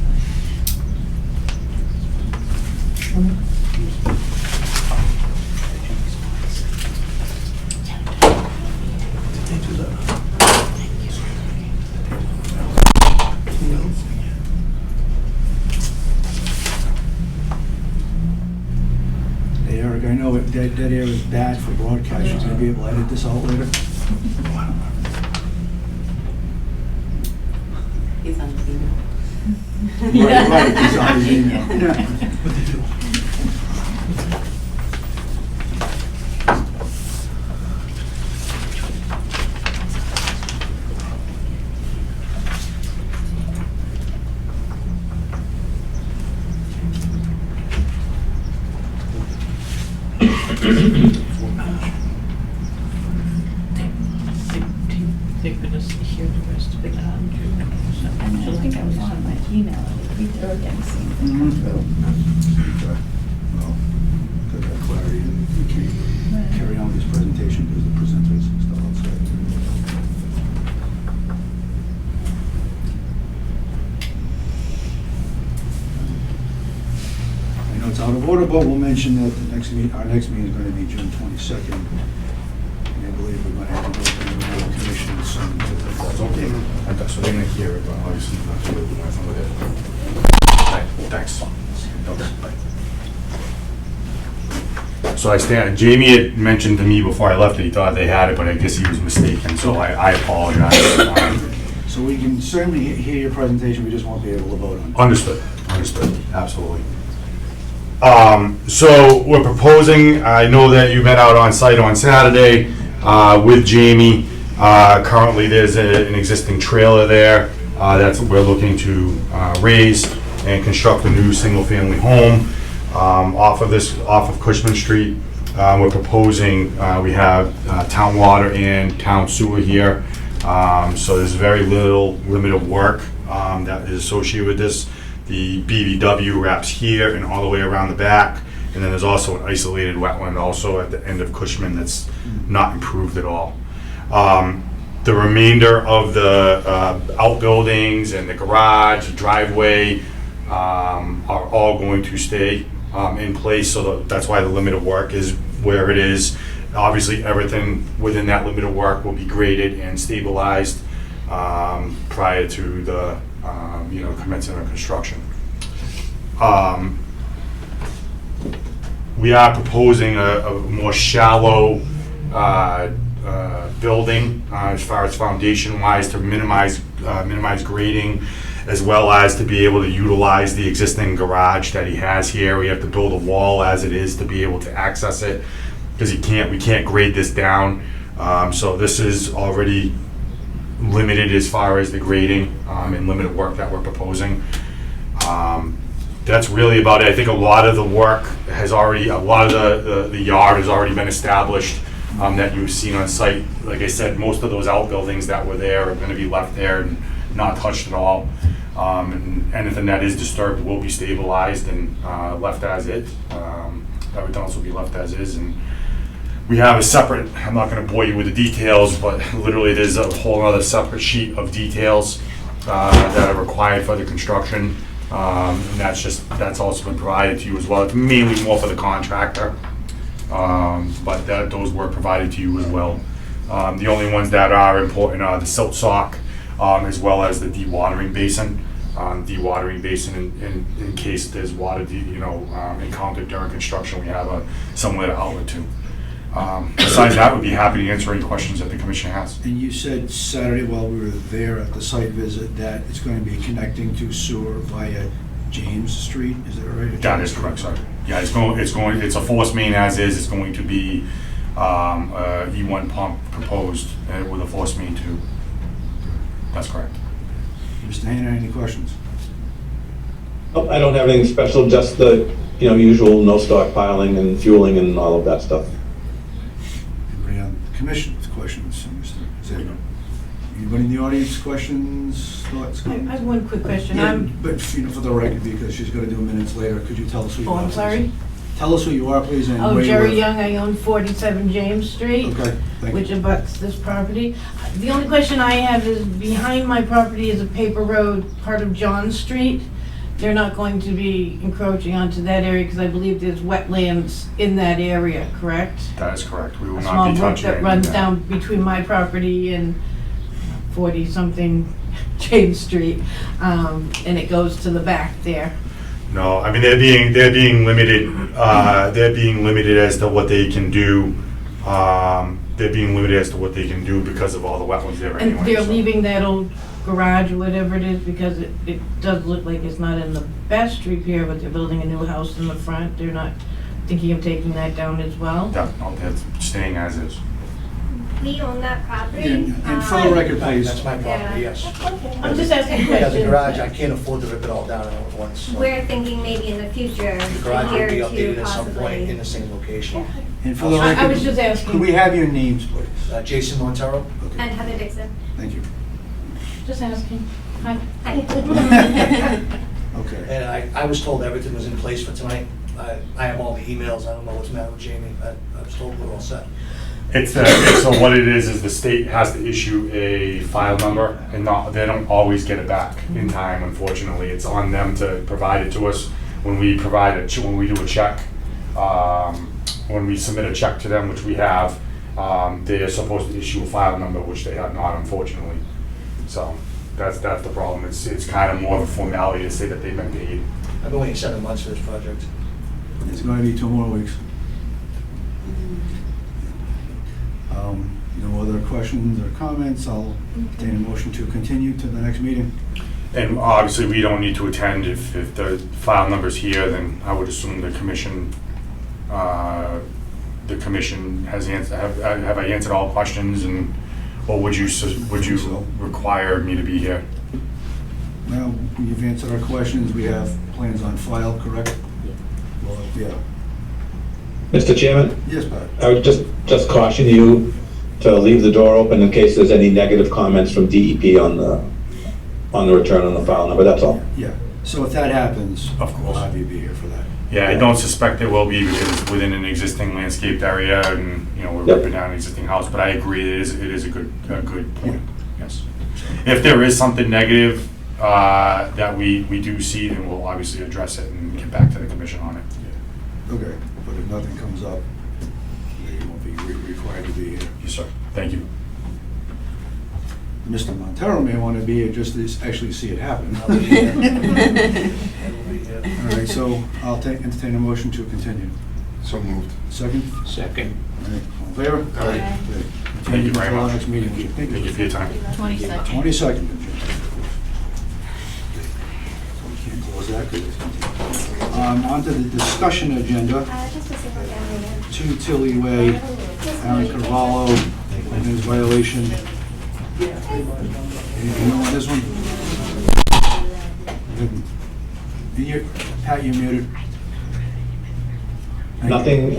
Did they do that? Hey Eric, I know that area is bad for broadcast. You're gonna be able to edit this out later? He's on his email. Right, it's on his email. Yeah. They're gonna hear the rest of it. I think I was on my email. Or getting seen come through. Okay. Well, got that clarity, and we can carry on with this presentation because the presenters and stuff outside. I know it's out of order, but we'll mention that the next meet, our next meeting is going to be June 22nd. And I believe we're going to have an opening of the commission soon. That's okay. Okay, so they're gonna hear it, but obviously not to do anything with it. Right, thanks. Okay, bye. So I stand, Jamie had mentioned to me before I left that he thought they had it, but I guess he was mistaken, so I apologize. So we can certainly hear your presentation, we just won't be able to vote on it. Understood, understood, absolutely. So we're proposing, I know that you met out on site on Saturday with Jamie. Currently, there's an existing trailer there that's we're looking to raise and construct a new single-family home off of Cushman Street. We're proposing, we have town water and town sewer here. So there's very limited work that is associated with this. The BVW wraps here and all the way around the back. And then there's also an isolated wetland also at the end of Cushman that's not improved at all. The remainder of the outbuildings and the garage, driveway, are all going to stay in place. So that's why the limit of work is where it is. Obviously, everything within that limit of work will be graded and stabilized prior to the commencement of construction. We are proposing a more shallow building as far as foundation-wise to minimize grading, as well as to be able to utilize the existing garage that he has here. We have to build a wall as it is to be able to access it, because we can't grade this down. So this is already limited as far as the grading and limited work that we're proposing. That's really about it. I think a lot of the work has already, a lot of the yard has already been established that you've seen on site. Like I said, most of those outbuildings that were there are gonna be left there and not touched at all. And anything that is disturbed will be stabilized and left as is. Everything else will be left as is. And we have a separate, I'm not gonna bore you with the details, but literally there's a whole other separate sheet of details that are required for the construction. And that's also been provided to you as well. It's mainly more for the contractor, but those were provided to you as well. The only ones that are important are the silt sock, as well as the dewatering basin. Dewatering basin in case there's water encountered during construction, we have somewhere to outlet to. Besides that, we'd be happy to answer any questions that the commission has. And you said Saturday while we were there at the site visit that it's going to be connecting to sewer via James Street, is that right? That is correct, sir. Yeah, it's a force main as is. It's going to be E1 pump proposed with a force main too. That's correct. Mr. Hanna, any questions? Nope, I don't have anything special, just the, usual no stockpiling and fueling and all of that stuff. Anybody on the commission with questions? Mr. Zager? Anybody in the audience, questions, thoughts? I have one quick question. Yeah, but for the record, because she's going to do minutes later, could you tell us who you are? I'm please? sorry? Tell us who you are, please, and Oh, where you Jerry live. Young, I own 47 James Street, Okay, thank which you. abuts this property. The only question I have is, behind my property is a paper road, part of John Street. They're not going to be encroaching onto that area because I believe there's wetlands in that area, correct? That is correct. We will A not small be brook touching that any of runs that. down between my property and 40-something James Street, and it goes to the back there. No, I mean, they're being limited. They're being limited as to what they can do. They're being limited as to what they can do because of all the wetlands there anyway. And they're so. leaving that old garage or whatever it is, because it does look like it's not in the best repair, but they're building a new house in the front. They're not thinking of taking that down as well? Yeah, no, that's staying as is. We own that property. And for the record, please. That's my property, yes. I'm just asking Yeah, the questions. garage, I can't afford to rip it all down at once. so We're thinking maybe in the future, The a garage year will or be two updated at some point possibly. in the same location. And for the I record, was just asking. could we have your names, please? Jason Montero? Okay, And Heather Dixon. thank you. Just asking. Hi. Hi. Okay. And I was told everything was in place for tonight. I have all the emails, I don't know what's the matter with Jamie, I was told we're all set. So what it is the state has to issue a file number, and they don't always get it back in time, unfortunately. It's on them to provide it to us. When we do a check, when we submit a check to them, which we have, they are supposed to issue a file number, which they have not, unfortunately. So that's the problem. It's kind of more of a formality to say that they've been paid. I've been waiting 7 months for this project. It's going to be 2 more weeks. No other questions or comments. I'll entertain a motion to continue to the next meeting. And obviously, we don't need to attend. If the file number's here, then I would assume the commission has answered, have I answered all questions, and, or would you require me to be here? Now, you've answered our questions, we have plans on file, correct? Well, yeah. Mr. Chairman, Yes, Pat? I would just caution you to leave the door open in case there's any negative comments from DEP on the return on the file number, that's all. Yeah, so if that happens, Of course. we'll have you be here for that. Yeah, I don't suspect there will be because it's within an existing landscaped area and, we're Yep. ripping down an existing house, but I agree, it is a good point, yes. If there is something negative that we do see, then we'll obviously address it and get back to the commission on it. Okay, but if nothing comes up, then you won't be required to be here. Yes, sir. Thank you. Mr. Montero may want to be here just to actually see it happen. I will be here. All right, so I'll entertain a motion to continue. So moved. Second? Second. All right, all in favor? Aye. Okay. Thank you very Until our much. next meeting. Thank you for your time. 22nd. 22nd. So we can't close that because on to the discussion agenda. Just a second, down 2 Tilly Way, Aaron Carvalho, and his violation. Anything on this one? Pat, you're muted. Thank you.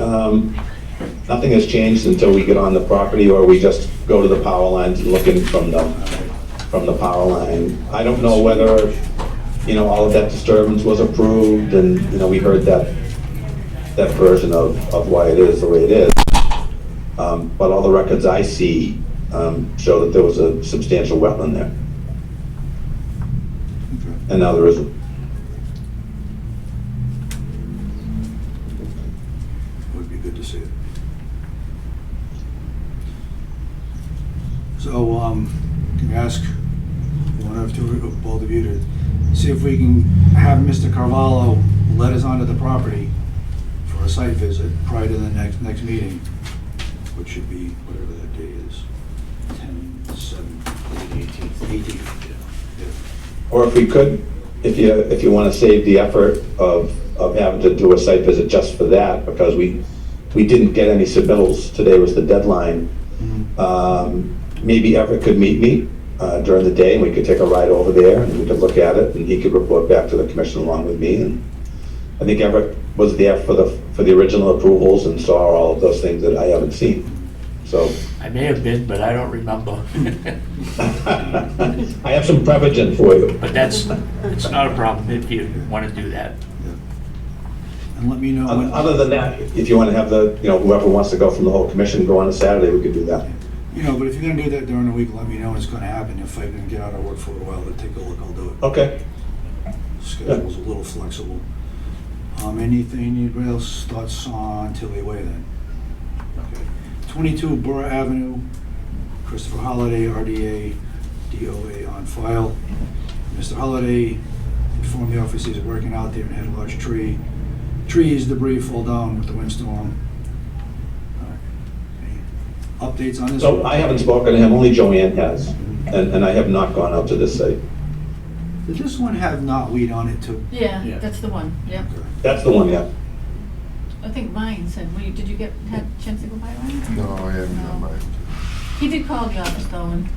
Nothing has changed until we get on the property, or we just go to the power lines and look in from the power line. I don't know whether, all of that disturbance was approved, and, we heard that version of why it is the way it is. But all the records I see show that there was a substantial wetland there, and now there isn't. Would be good to see it. So, can you ask one of both of you to see if we can have Mr. Carvalho let us onto the property for a site visit prior to the next meeting, which should be whatever that day is, 18th. Or if we could, if you want to save the effort of having to do a site visit just for that, because we didn't get any submittals, today was the deadline. Maybe Everett could meet me during the day, and we could take a ride over there, and we could look at it, and he could report back to the commission along with me. And I think Everett was there for the original approvals and saw all of those things that I haven't seen. So I may have been, but I don't remember. I have some prevision for you. But it's not a problem if you want to do that. And let me know when. Other than that, if you want to have whoever wants to go from the whole commission go on a Saturday, we could do that. But if you're gonna do that during the week, let me know when it's gonna happen. If I can get out of work for a while to take a look, I'll do it. Okay. Schedule's a little flexible. Anybody else thoughts on Tilly Way then? Okay. 22 Borough Avenue, Christopher Holliday, RDA, DOA on file. Mr. Holliday informed the office he's working out there and had a large trees, debris fall down with the windstorm. Any updates on this? So I haven't spoken to him, only Joanne has, and I have not gone out to this site. Did this one have knotweed on it too? Yeah, that's the one, yeah. That's the one, yeah. I think Ryan said, did you had a chance to go by Ryan? No, I haven't done mine. He did call the office though and,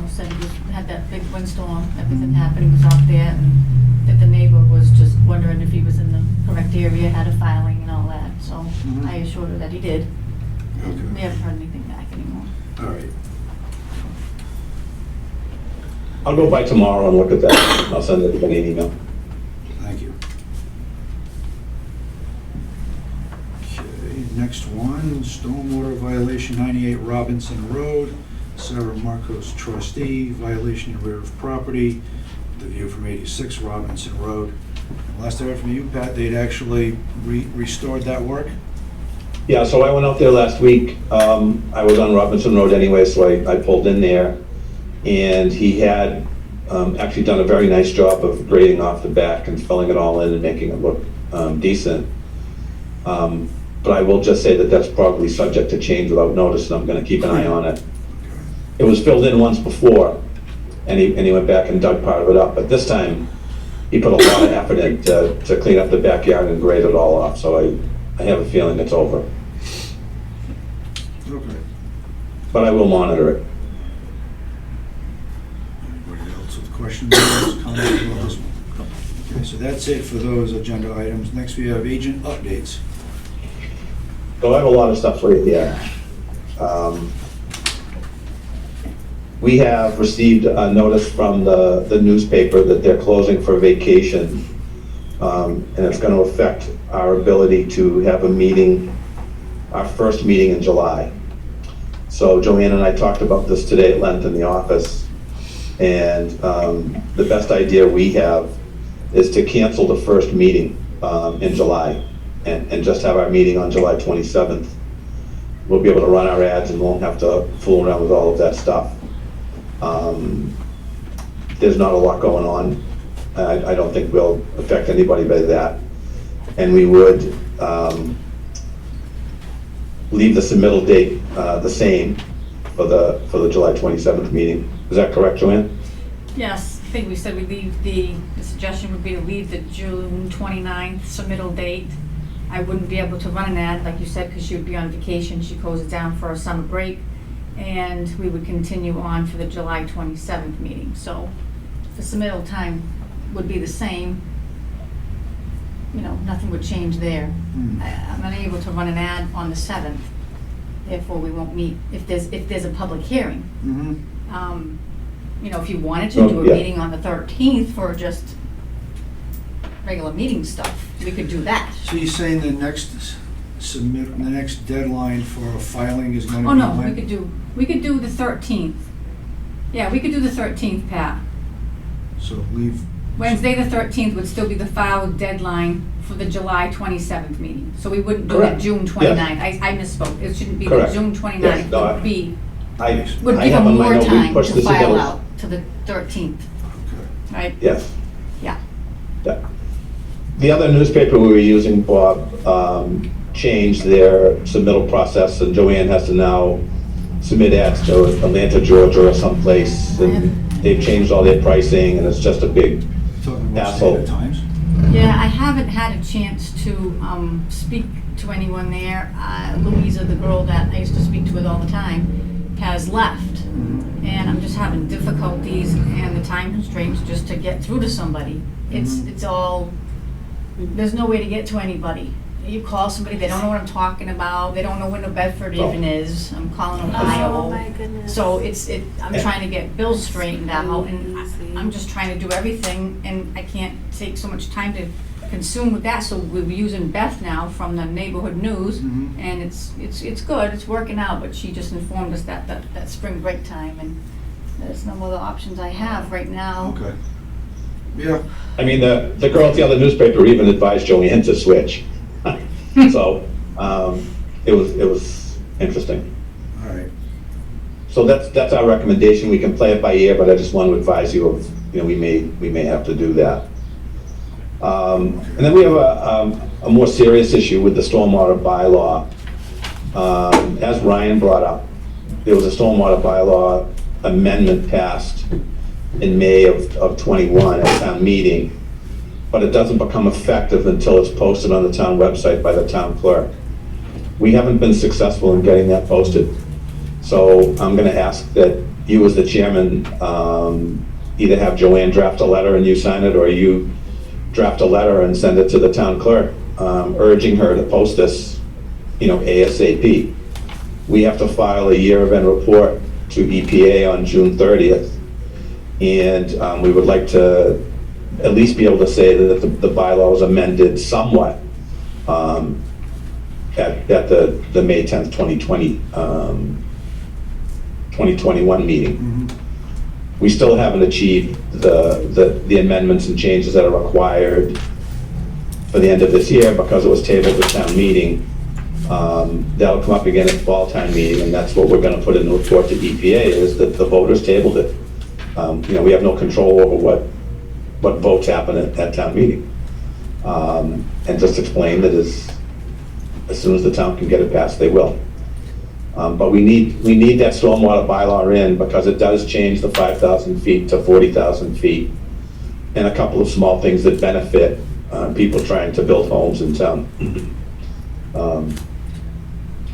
said he had that big windstorm, everything happened, he was out there, and that the neighbor was just wondering if he was in the correct area, had a filing and all that, so I assured her that he did. And we Okay. haven't heard anything back anymore. All right. I'll go by tomorrow and look at that. I'll send everybody an email. Thank you. Okay, next one, stormwater violation 98 Robinson Road. Sarah Marcos trustee, violation in rear of property, the view from 86 Robinson Road. Last I heard from you, Pat, they'd actually restored that work? Yeah, so I went out there last week. I was on Robinson Road anyway, so I pulled in there. And he had actually done a very nice job of grading off the back and filling it all in and making it look decent. But I will just say that that's probably subject to change without notice, and I'm gonna keep an eye on it. It was filled in once before, and he went back and dug part of it up. But this time, he put a lot of effort in to clean up the backyard and grade it all off, so I have a feeling it's over. Okay. But I will monitor it. Anybody else with questions, comments about this one? Okay, so that's it for those agenda items. Next, we have agent updates. So I have a lot of stuff for you here. We have received a notice from the newspaper that they're closing for vacation. And it's going to affect our ability to have a meeting, our first meeting in July. So Joanne and I talked about this today at length in the office. And the best idea we have is to cancel the first meeting in July and just have our meeting on July 27th. We'll be able to run our ads and won't have to fool around with all of that stuff. There's not a lot going on. I don't think we'll affect anybody by that. And we would leave the submittal date the same for the July 27th meeting. Is that correct, Joanne? Yes, I think we said we leave the suggestion would be to leave the June 29th submittal date. I wouldn't be able to run an ad, like you said, because she would be on vacation. She closes down for a summer break. And we would continue on for the July 27th meeting. So the submittal time would be the same. You know, nothing would change there. I'm unable to run an ad on the 7th. Therefore, we won't meet if there's a public hearing. You know, if you wanted to do a meeting on the 13th for just regular meeting stuff, we could do that. So you're saying the next deadline for filing is going to be? Oh, no, when? we could do the 13th. Yeah, we could do the 13th, Pat. So leave. Wednesday, the 13th would still be the file deadline for the July 27th meeting. So we wouldn't do the Correct. June 29th. I misspoke. It shouldn't be Correct. the June 29th. Yes, no, Would be, I would give have them on my more note, we time pushed to this file again. out to the 13th, Okay. right? Yes. Yeah. Yeah. The other newspaper we were using, Bob, changed their submittal process, and Joanne has to now submit ads to Atlanta, Georgia or someplace, and they've changed all their pricing, and it's just a big Talking about hassle. Standard Times? Yeah, I haven't had a chance to speak to anyone there. Louisa, the girl that I used to speak to with all the time, has left. And I'm just having difficulties and the time constraints just to get through to somebody. It's all, there's no way to get to anybody. You call somebody, they don't know what I'm talking about, they don't know where New Bedford even is. I'm calling Ohio. Oh, my goodness. So I'm trying to get bills straightened out, and I'm just trying to do everything, and I can't take so much time to consume with that. So we're using Beth now from the neighborhood news, and it's good, it's working out, but she just informed us that spring break time, and there's no other options I have right now. Okay. Yeah. I mean, the girl at the other newspaper even advised Joanne to switch. So, it was interesting. All right. So that's our recommendation. We can play it by ear, but I just want to advise you of, we may have to do that. And then we have a more serious issue with the stormwater bylaw. As Ryan brought up, there was a stormwater bylaw amendment passed in May of 21 at town meeting, but it doesn't become effective until it's posted on the town website by the town clerk. We haven't been successful in getting that posted. So I'm gonna ask that you as the chairman, either have Joanne draft a letter and you sign it, or you draft a letter and send it to the town clerk, urging her to post this, ASAP. We have to file a year-end report to EPA on June 30th. And we would like to at least be able to say that the bylaw was amended somewhat at the May 10th, 2021 meeting. We still haven't achieved the amendments and changes that are required for the end of this year because it was tabled at town meeting. That'll come up again at fall town meeting, and that's what we're going to put in the report to EPA, is that the voters tabled it. We have no control over what votes happen at town meeting. And just explain that as soon as the town can get it passed, they will. But we need that stormwater bylaw in because it does change the 5,000 feet to 40,000 feet. And a couple of small things that benefit people trying to build homes in town.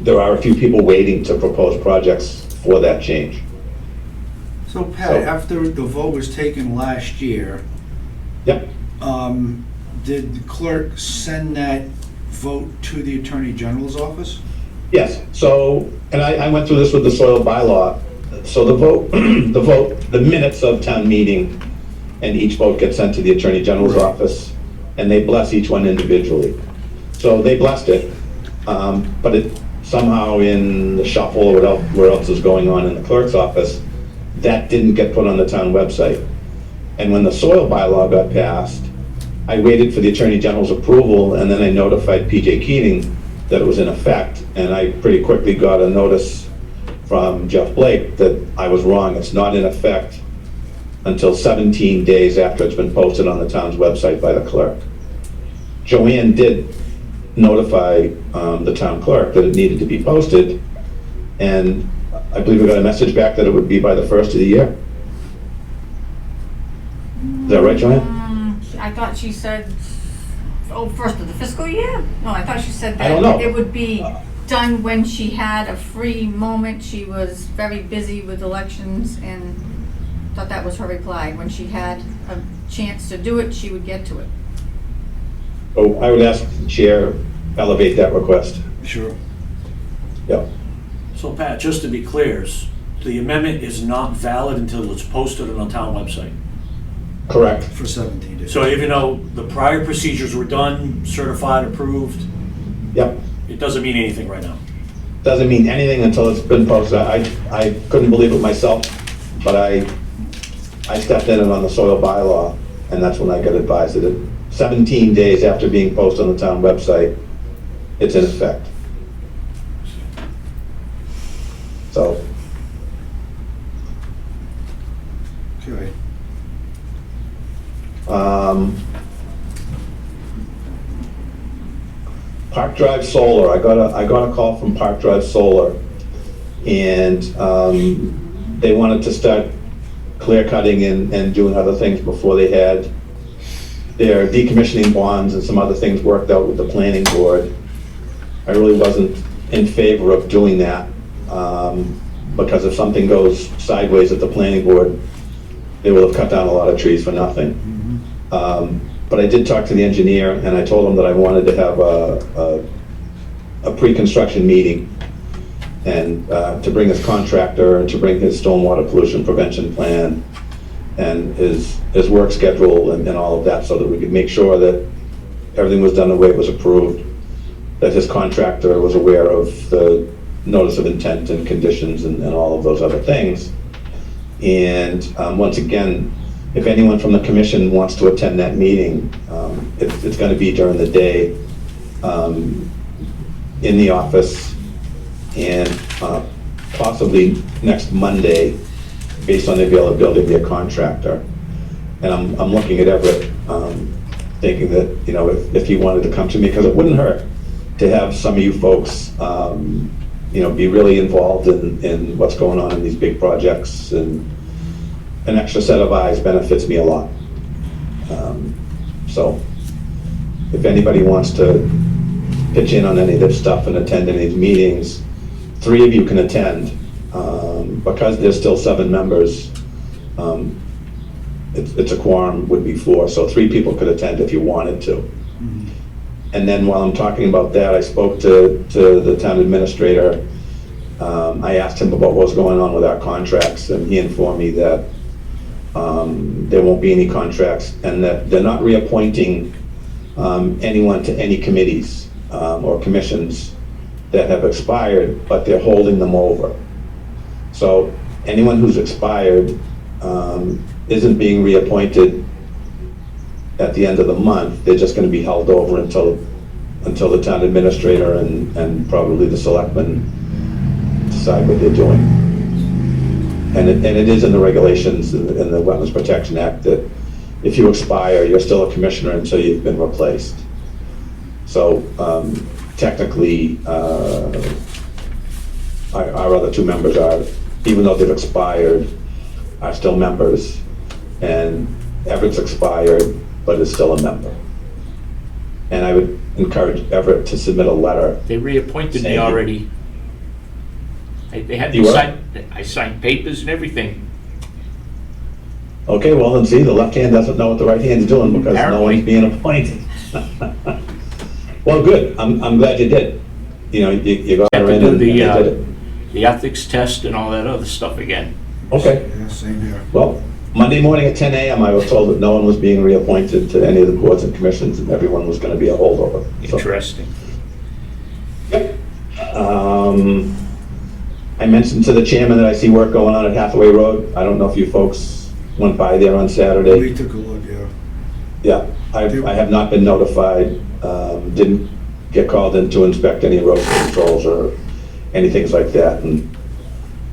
There are a few people waiting to propose projects for that change. So Pat, So- after the vote was taken last year, Yep. did the clerk send that vote to the Attorney General's office? Yes, so, and I went through this with the soil bylaw. So the vote, the minutes of town meeting, and each vote gets sent to the Attorney General's office, and they bless each one individually. So they blessed it, but it somehow in the shuffle or whatever else is going on in the clerk's office, that didn't get put on the town website. And when the soil bylaw got passed, I waited for the Attorney General's approval, and then I notified PJ Keating that it was in effect, and I pretty quickly got a notice from Jeff Blake that I was wrong. It's not in effect until 17 days after it's been posted on the town's website by the clerk. Joanne did notify the town clerk that it needed to be posted, and I believe we got a message back that it would be by the first of the year. Is that right, Joanne? I thought she said, first of the fiscal year? No, I thought she said I don't that know. it would be done when she had a free moment. She was very busy with elections and thought that was her reply. When she had a chance to do it, she would get to it. Oh, I would ask the chair, elevate that request. Sure. Yep. So Pat, just to be clear, the amendment is not valid until it's posted on the town website. Correct. For 17 days. So even though the prior procedures were done, certified, approved, Yep. it doesn't mean anything right now. Doesn't mean anything until it's been posted. I couldn't believe it myself, but I stepped in it on the soil bylaw, and that's when I got advised that 17 days after being posted on the town website, it's in effect. So, Okay. Park Drive Solar, I got a call from Park Drive Solar, and they wanted to start clear cutting and doing other things before they had their decommissioning bonds and some other things worked out with the planning board. I really wasn't in favor of doing that, because if something goes sideways at the planning board, they will have cut down a lot of trees for nothing. But I did talk to the engineer, and I told him that I wanted to have a pre-construction meeting, and to bring his contractor, and to bring his stormwater pollution prevention plan, and his work schedule, and all of that, so that we could make sure that everything was done the way it was approved, that his contractor was aware of the notice of intent and conditions and all of those other things. And once again, if anyone from the commission wants to attend that meeting, it's going to be during the day in the office, and possibly next Monday, based on the availability of their contractor. And I'm looking at Everett, thinking that, you know, if he wanted to come to me, because it wouldn't hurt to have some of you folks, you know, be really involved in what's going on in these big projects, and an extra set of eyes benefits me a lot. So if anybody wants to pitch in on any of this stuff and attend any of these meetings, 3 of you can attend. Because there's still 7 members, it's a quorum would be 4, so 3 people could attend if you wanted to. And then while I'm talking about that, I spoke to the town administrator. I asked him about what was going on with our contracts, and he informed me that there won't be any contracts, and that they're not reappointing anyone to any committees or commissions that have expired, but they're holding them over. So anyone who's expired isn't being reappointed at the end of the month. They're just going to be held over until the town administrator and probably the selectmen decide what they're doing. And it is in the regulations in the Wetlands Protection Act that if you expire, you're still a commissioner until you've been replaced. So technically, our other 2 members are, even though they've expired, are still members. And Everett's expired, but is still a member. And I would encourage Everett to submit a letter. They reappointed me Saying- already. They had You me what? sign, I signed papers and everything. Okay, well, then see, the left hand doesn't know what the right hand's doing because no Apparently. one's being appointed. Well, good, I'm glad you did. You know, you got Had her to in do and you did it. the ethics test and all that other stuff again. Okay, Yeah, same here. well, Monday morning at 10 a.m., I was told that no one was being reappointed to any of the boards and commissions and everyone was gonna be a holdover. So, Interesting. yep. I mentioned to the chairman that I see work going on at Hathaway Road. I don't know if you folks went by there on Saturday. We took a look, yeah. Yeah, I have not been notified, didn't get called in to inspect any erosion controls or anything like that. And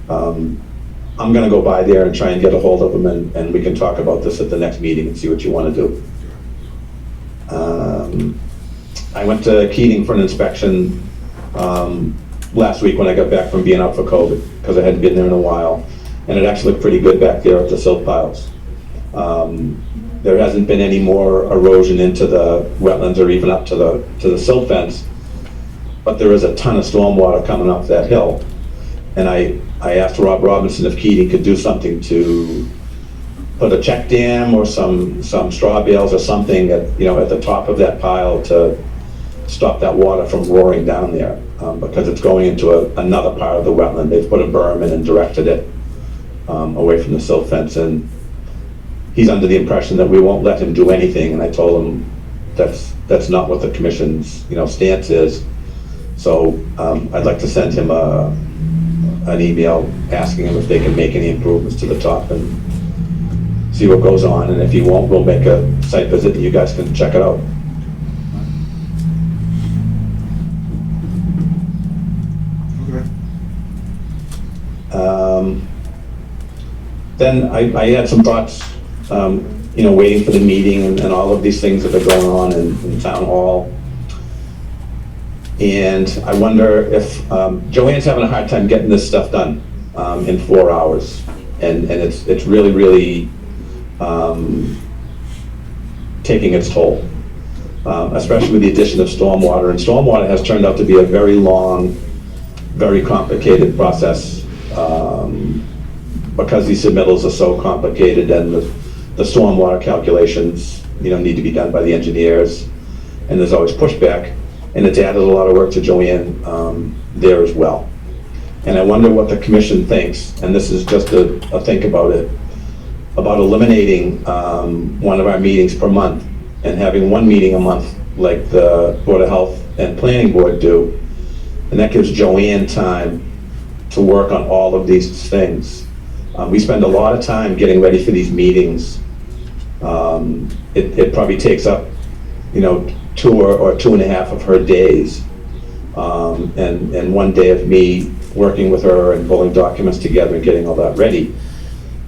I'm gonna go by there and try and get a hold of them and we can talk about this at the next meeting and see what you wanna do. I went to Keating for an inspection last week when I got back from being out for COVID, because I hadn't been there in a while. And it actually looked pretty good back there at the silt piles. There hasn't been any more erosion into the wetlands or even up to the silt fence, but there is a ton of stormwater coming up that hill. And I asked Rob Robinson if Keating could do something to put a check dam or some straw bales or something at the top of that pile to stop that water from roaring down there, because it's going into another part of the wetland. They've put a berm in and directed it away from the silt fence, and he's under the impression that we won't let him do anything, and I told him that's not what the commission's stance is. So I'd like to send him an email asking him if they can make any improvements to the top and see what goes on, and if he won't, we'll make a site visit and you guys can check it out. Okay. Then I had some thoughts, waiting for the meeting and all of these things that are going on in town hall. And I wonder if, Joanne's having a hard time getting this stuff done in 4 hours. And it's really, really taking its toll, especially with the addition of stormwater. And stormwater has turned out to be a very long, very complicated process, because these submittals are so complicated and the stormwater calculations, need to be done by the engineers, and there's always pushback, and it's added a lot of work to Joanne there as well. And I wonder what the commission thinks, and this is just a think about it, about eliminating one of our meetings per month and having one meeting a month like the Board of Health and Planning Board do. And that gives Joanne time to work on all of these things. We spend a lot of time getting ready for these meetings. It probably takes up, 2 or 2.5 of her days. And one day of me working with her and pulling documents together and getting all that ready,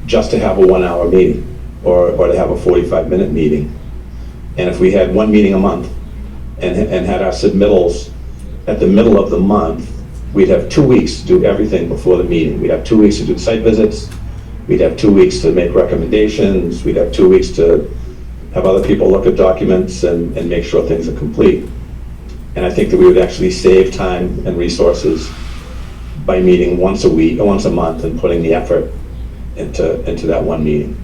just to have a 1-hour meeting or to have a 45-minute meeting. And if we had one meeting a month and had our submittals at the middle of the month, we'd have 2 weeks to do everything before the meeting. We'd have 2 weeks to do site visits. We'd have 2 weeks to make recommendations. We'd have 2 weeks to have other people look at documents and make sure things are complete. And I think that we would actually save time and resources by meeting once a week, or once a month, and putting the effort into that one meeting.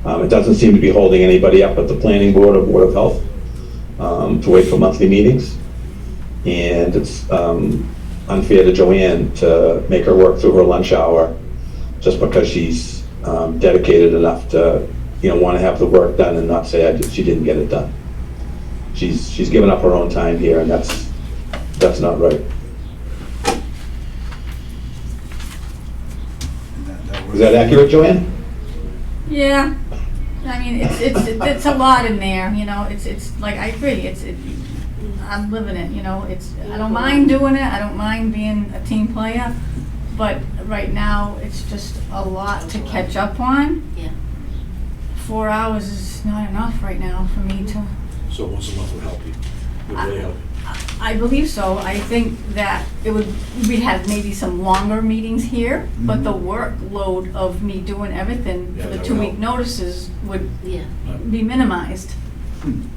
It doesn't seem to be holding anybody up at the Planning Board or Board of Health to wait for monthly meetings. And it's unfair to Joanne to make her work through her lunch hour just because she's dedicated enough to, want to have the work done and not say she didn't get it done. She's given up her own time here, and that's not right. Is that accurate, Joanne? Yeah, I mean, it's a lot in there, it's like, I agree, I'm living it, I don't mind doing it, I don't mind being a team player, but right now, it's just a lot to catch up on. Yeah. 4 hours is not enough right now for me to, So once a month would help you, would really help you. I believe so. I think that we'd have maybe some longer meetings here, but the workload of me doing everything for the that would 2-week help. notices would Yeah, be minimized.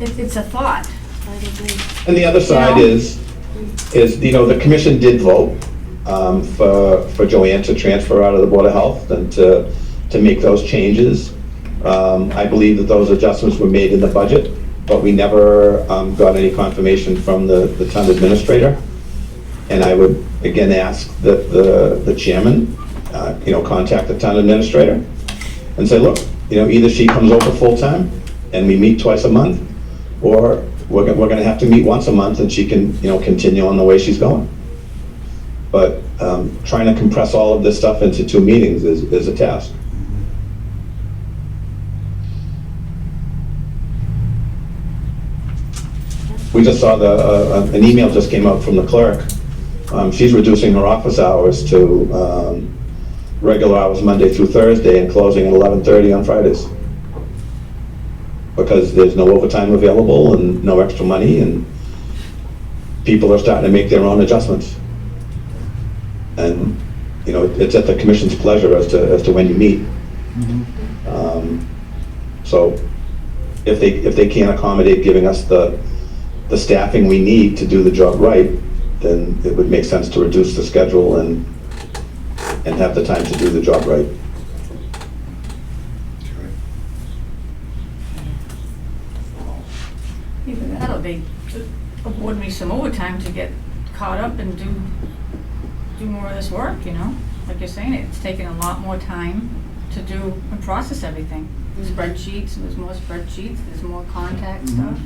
It's a thought. I agree. And the other side No. is, you know, the commission did vote for Joanne to transfer out of the Board of Health and to make those changes. I believe that those adjustments were made in the budget, but we never got any confirmation from the town administrator. And I would again ask that the chairman, you know, contact the town administrator and say, look, you know, either she comes over full-time and we meet twice a month, or we're gonna have to meet once a month and she can, you know, continue on the way she's going. But trying to compress all of this stuff into 2 meetings is a task. We just saw an email just came out from the clerk. She's reducing her office hours to regular hours Monday through Thursday and closing at 11:30 on Fridays. Because there's no overtime available and no extra money, and people are starting to make their own adjustments. And, you know, it's at the commission's pleasure as to when you meet. So if they can't accommodate giving us the staffing we need to do the job right, then it would make sense to reduce the schedule and have the time to do the job right. Either that or they award me some overtime to get caught up and do more of this work, you know? Like you're saying, it's taking a lot more time to do and process everything. Spreadsheets, there's more spreadsheets, there's more contact stuff.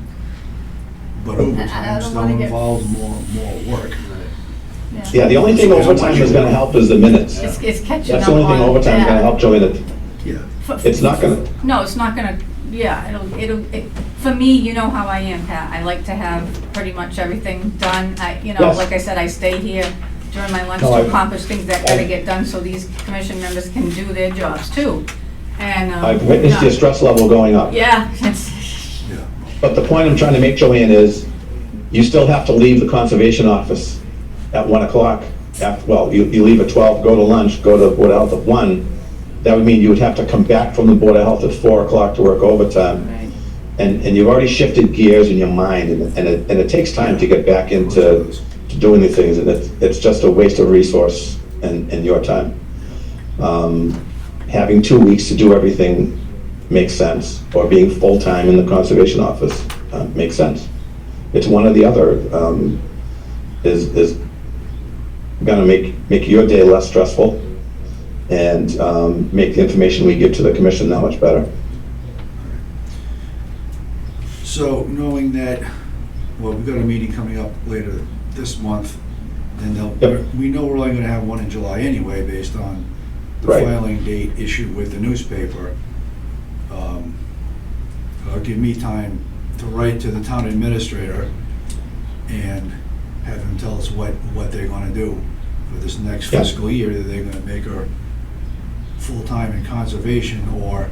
But I overtime don't still wanna get- involves more work. Yeah, the only thing overtime is gonna help is the minutes. It's catching That's up the only thing on- overtime is gonna yeah. help, Joanne. Yeah. It's not gonna, No, it's not gonna, yeah, for me, you know how I am, Pat. I like to have pretty much everything done. Yes. Like I said, I stay here during my lunch No, to I- accomplish things that gotta get done so these commission members can do their jobs too. And, I've witnessed your stress level going up. yeah, it's, Yeah. But the point I'm trying to make, Joanne, is you still have to leave the conservation office at 1 o'clock. Well, you leave at 12, go to lunch, go to Board of Health at 1. That would mean you would have to come back from the Board of Health at 4 o'clock to work overtime. right. And you've already shifted gears in your mind, and it takes time to get back into to doing these things, and it's just a waste of resource and your time. Having 2 weeks to do everything makes sense, or being full-time in the conservation office makes sense. It's one or the other is gonna make your day less stressful and make the information we give to the commission that much better. So knowing that, well, we've got a meeting coming up later this month, and Yep. we know we're only gonna have one in July anyway, based on the Right. filing date issued with the newspaper. It'll give me time to write to the town administrator and have him tell us what they're gonna do for this next Yeah. fiscal year. That they're gonna make her full-time in conservation, or,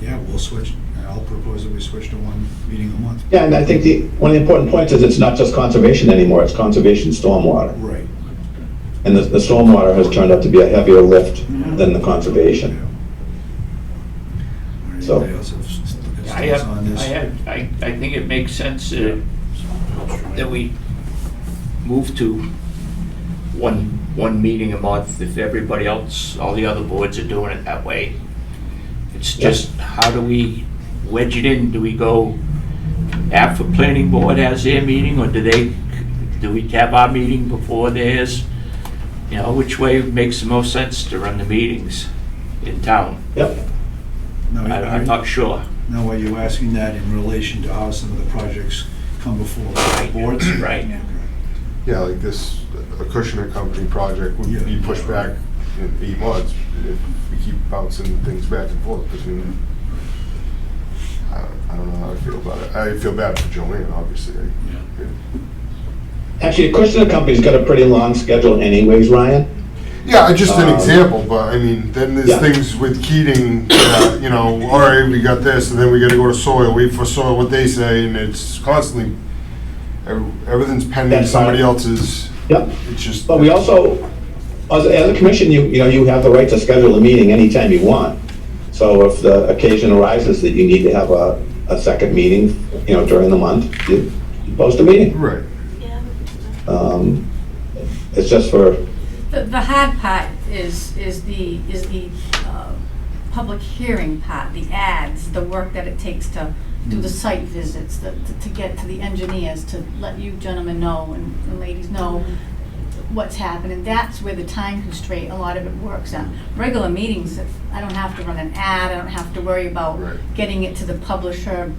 yeah, we'll switch. I'll propose that we switch to one meeting a month. Yeah, and I think one of the important points is it's not just conservation anymore, it's conservation stormwater. Right. And the stormwater has turned out to be a heavier lift than the conservation. So- Anybody else have thoughts on this? I think it makes sense that we move to one meeting a month if everybody else, all the other boards are doing it that way. It's just, how do we wedge it in? Do we go after planning board has their meeting, or do we have our meeting before theirs? You know, which way makes the most sense to run the meetings in town? Yep. Now, I'm not sure. Now, are you asking that in relation to how some of the projects come before the boards? Right. Yeah, like this Acushnet company project would be pushed back in 8 months if we keep bouncing things back and forth between. I don't know how I feel about it. I feel bad for Joanne, obviously. Actually, a Acushnet company's got a pretty long schedule anyways, Ryan. Yeah, just an example, but I mean, then there's Yeah. things with Keating, you know, all right, we got this, and then we gotta go to soil, wait for soil, what they say, and it's constantly Everything's pending That's fine. somebody else's, Yep. it's just. But we also, as a commission, you know, you have the right to schedule a meeting anytime you want. So if the occasion arises that you need to have a second meeting, you know, during the month, you post a meeting. Right. It's just for, The hard part is the public hearing part, the ads, the work that it takes to do the site visits, to get to the engineers, to let you gentlemen know and ladies know what's happening. That's where the time constraint, a lot of it works out. Regular meetings, I don't have to run an ad, I don't have to worry about Right. getting it to the publisher,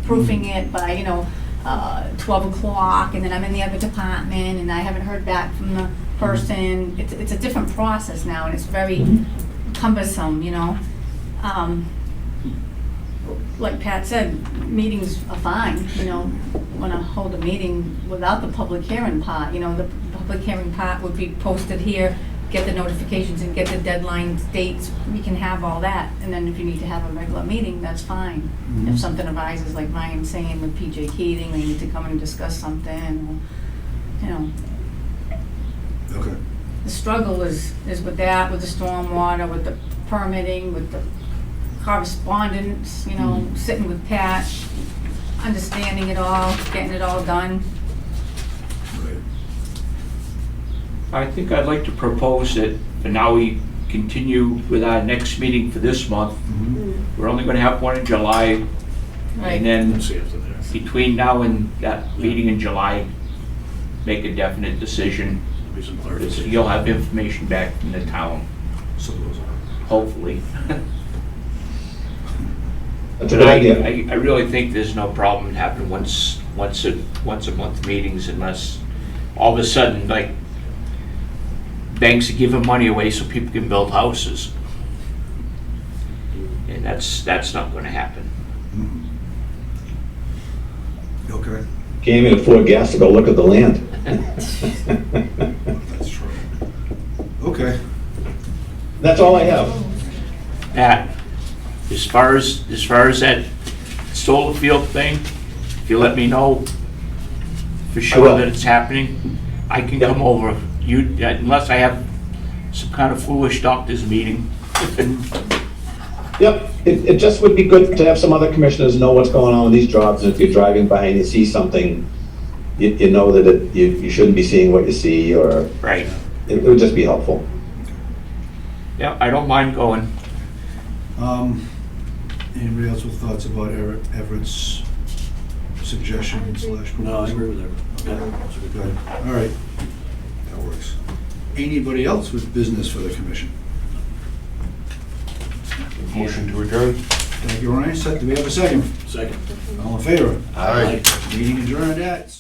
proofing it by, 12 o'clock, and then I'm in the other department, and I haven't heard back from the person. It's a different process now, and it's very cumbersome, Like Pat said, meetings are fine, want to hold a meeting without the public hearing part. The public hearing part would be posted here, get the notifications and get the deadlines, dates, we can have all that. And then if you need to have a regular meeting, that's fine. If something arises, like Ryan's saying with PJ Keating, they need to come and discuss something, Okay. the struggle is with that, with the stormwater, with the permitting, with the correspondence, sitting with Pat, understanding it all, getting it all done. I think I'd like to propose that for now we continue with our next meeting for this month. We're only gonna have one in July, and then between now and that meeting in July, make a definite decision. Because you'll have information back from the town, hopefully. that's a But good idea. I really think there's no problem having once a month meetings unless all of a sudden, like, banks are giving money away so people can build houses. And that's not gonna happen. Okay. Can't even afford gas to go look at the land. That's true. Okay. That's all I have. Pat, as far as that solar field thing, if you let me know for will. sure that it's happening, I can Yep. come over. Unless I have some kind of foolish doctor's meeting. Yep, it just would be good to have some other commissioners know what's going on with these jobs, and if you're driving by and you see something, you know that you shouldn't be seeing what you see, or Right. it would just be helpful. Yeah, I don't mind going. Anybody else with thoughts about Everett's suggestion / proposal? No, I agree with everyone. Good. All right. That works. Anybody else with business for the commission? Motion to adjourn? Thank you, Ryan. Do we have a second? Second. All in favor? Aye. Meeting adjourned at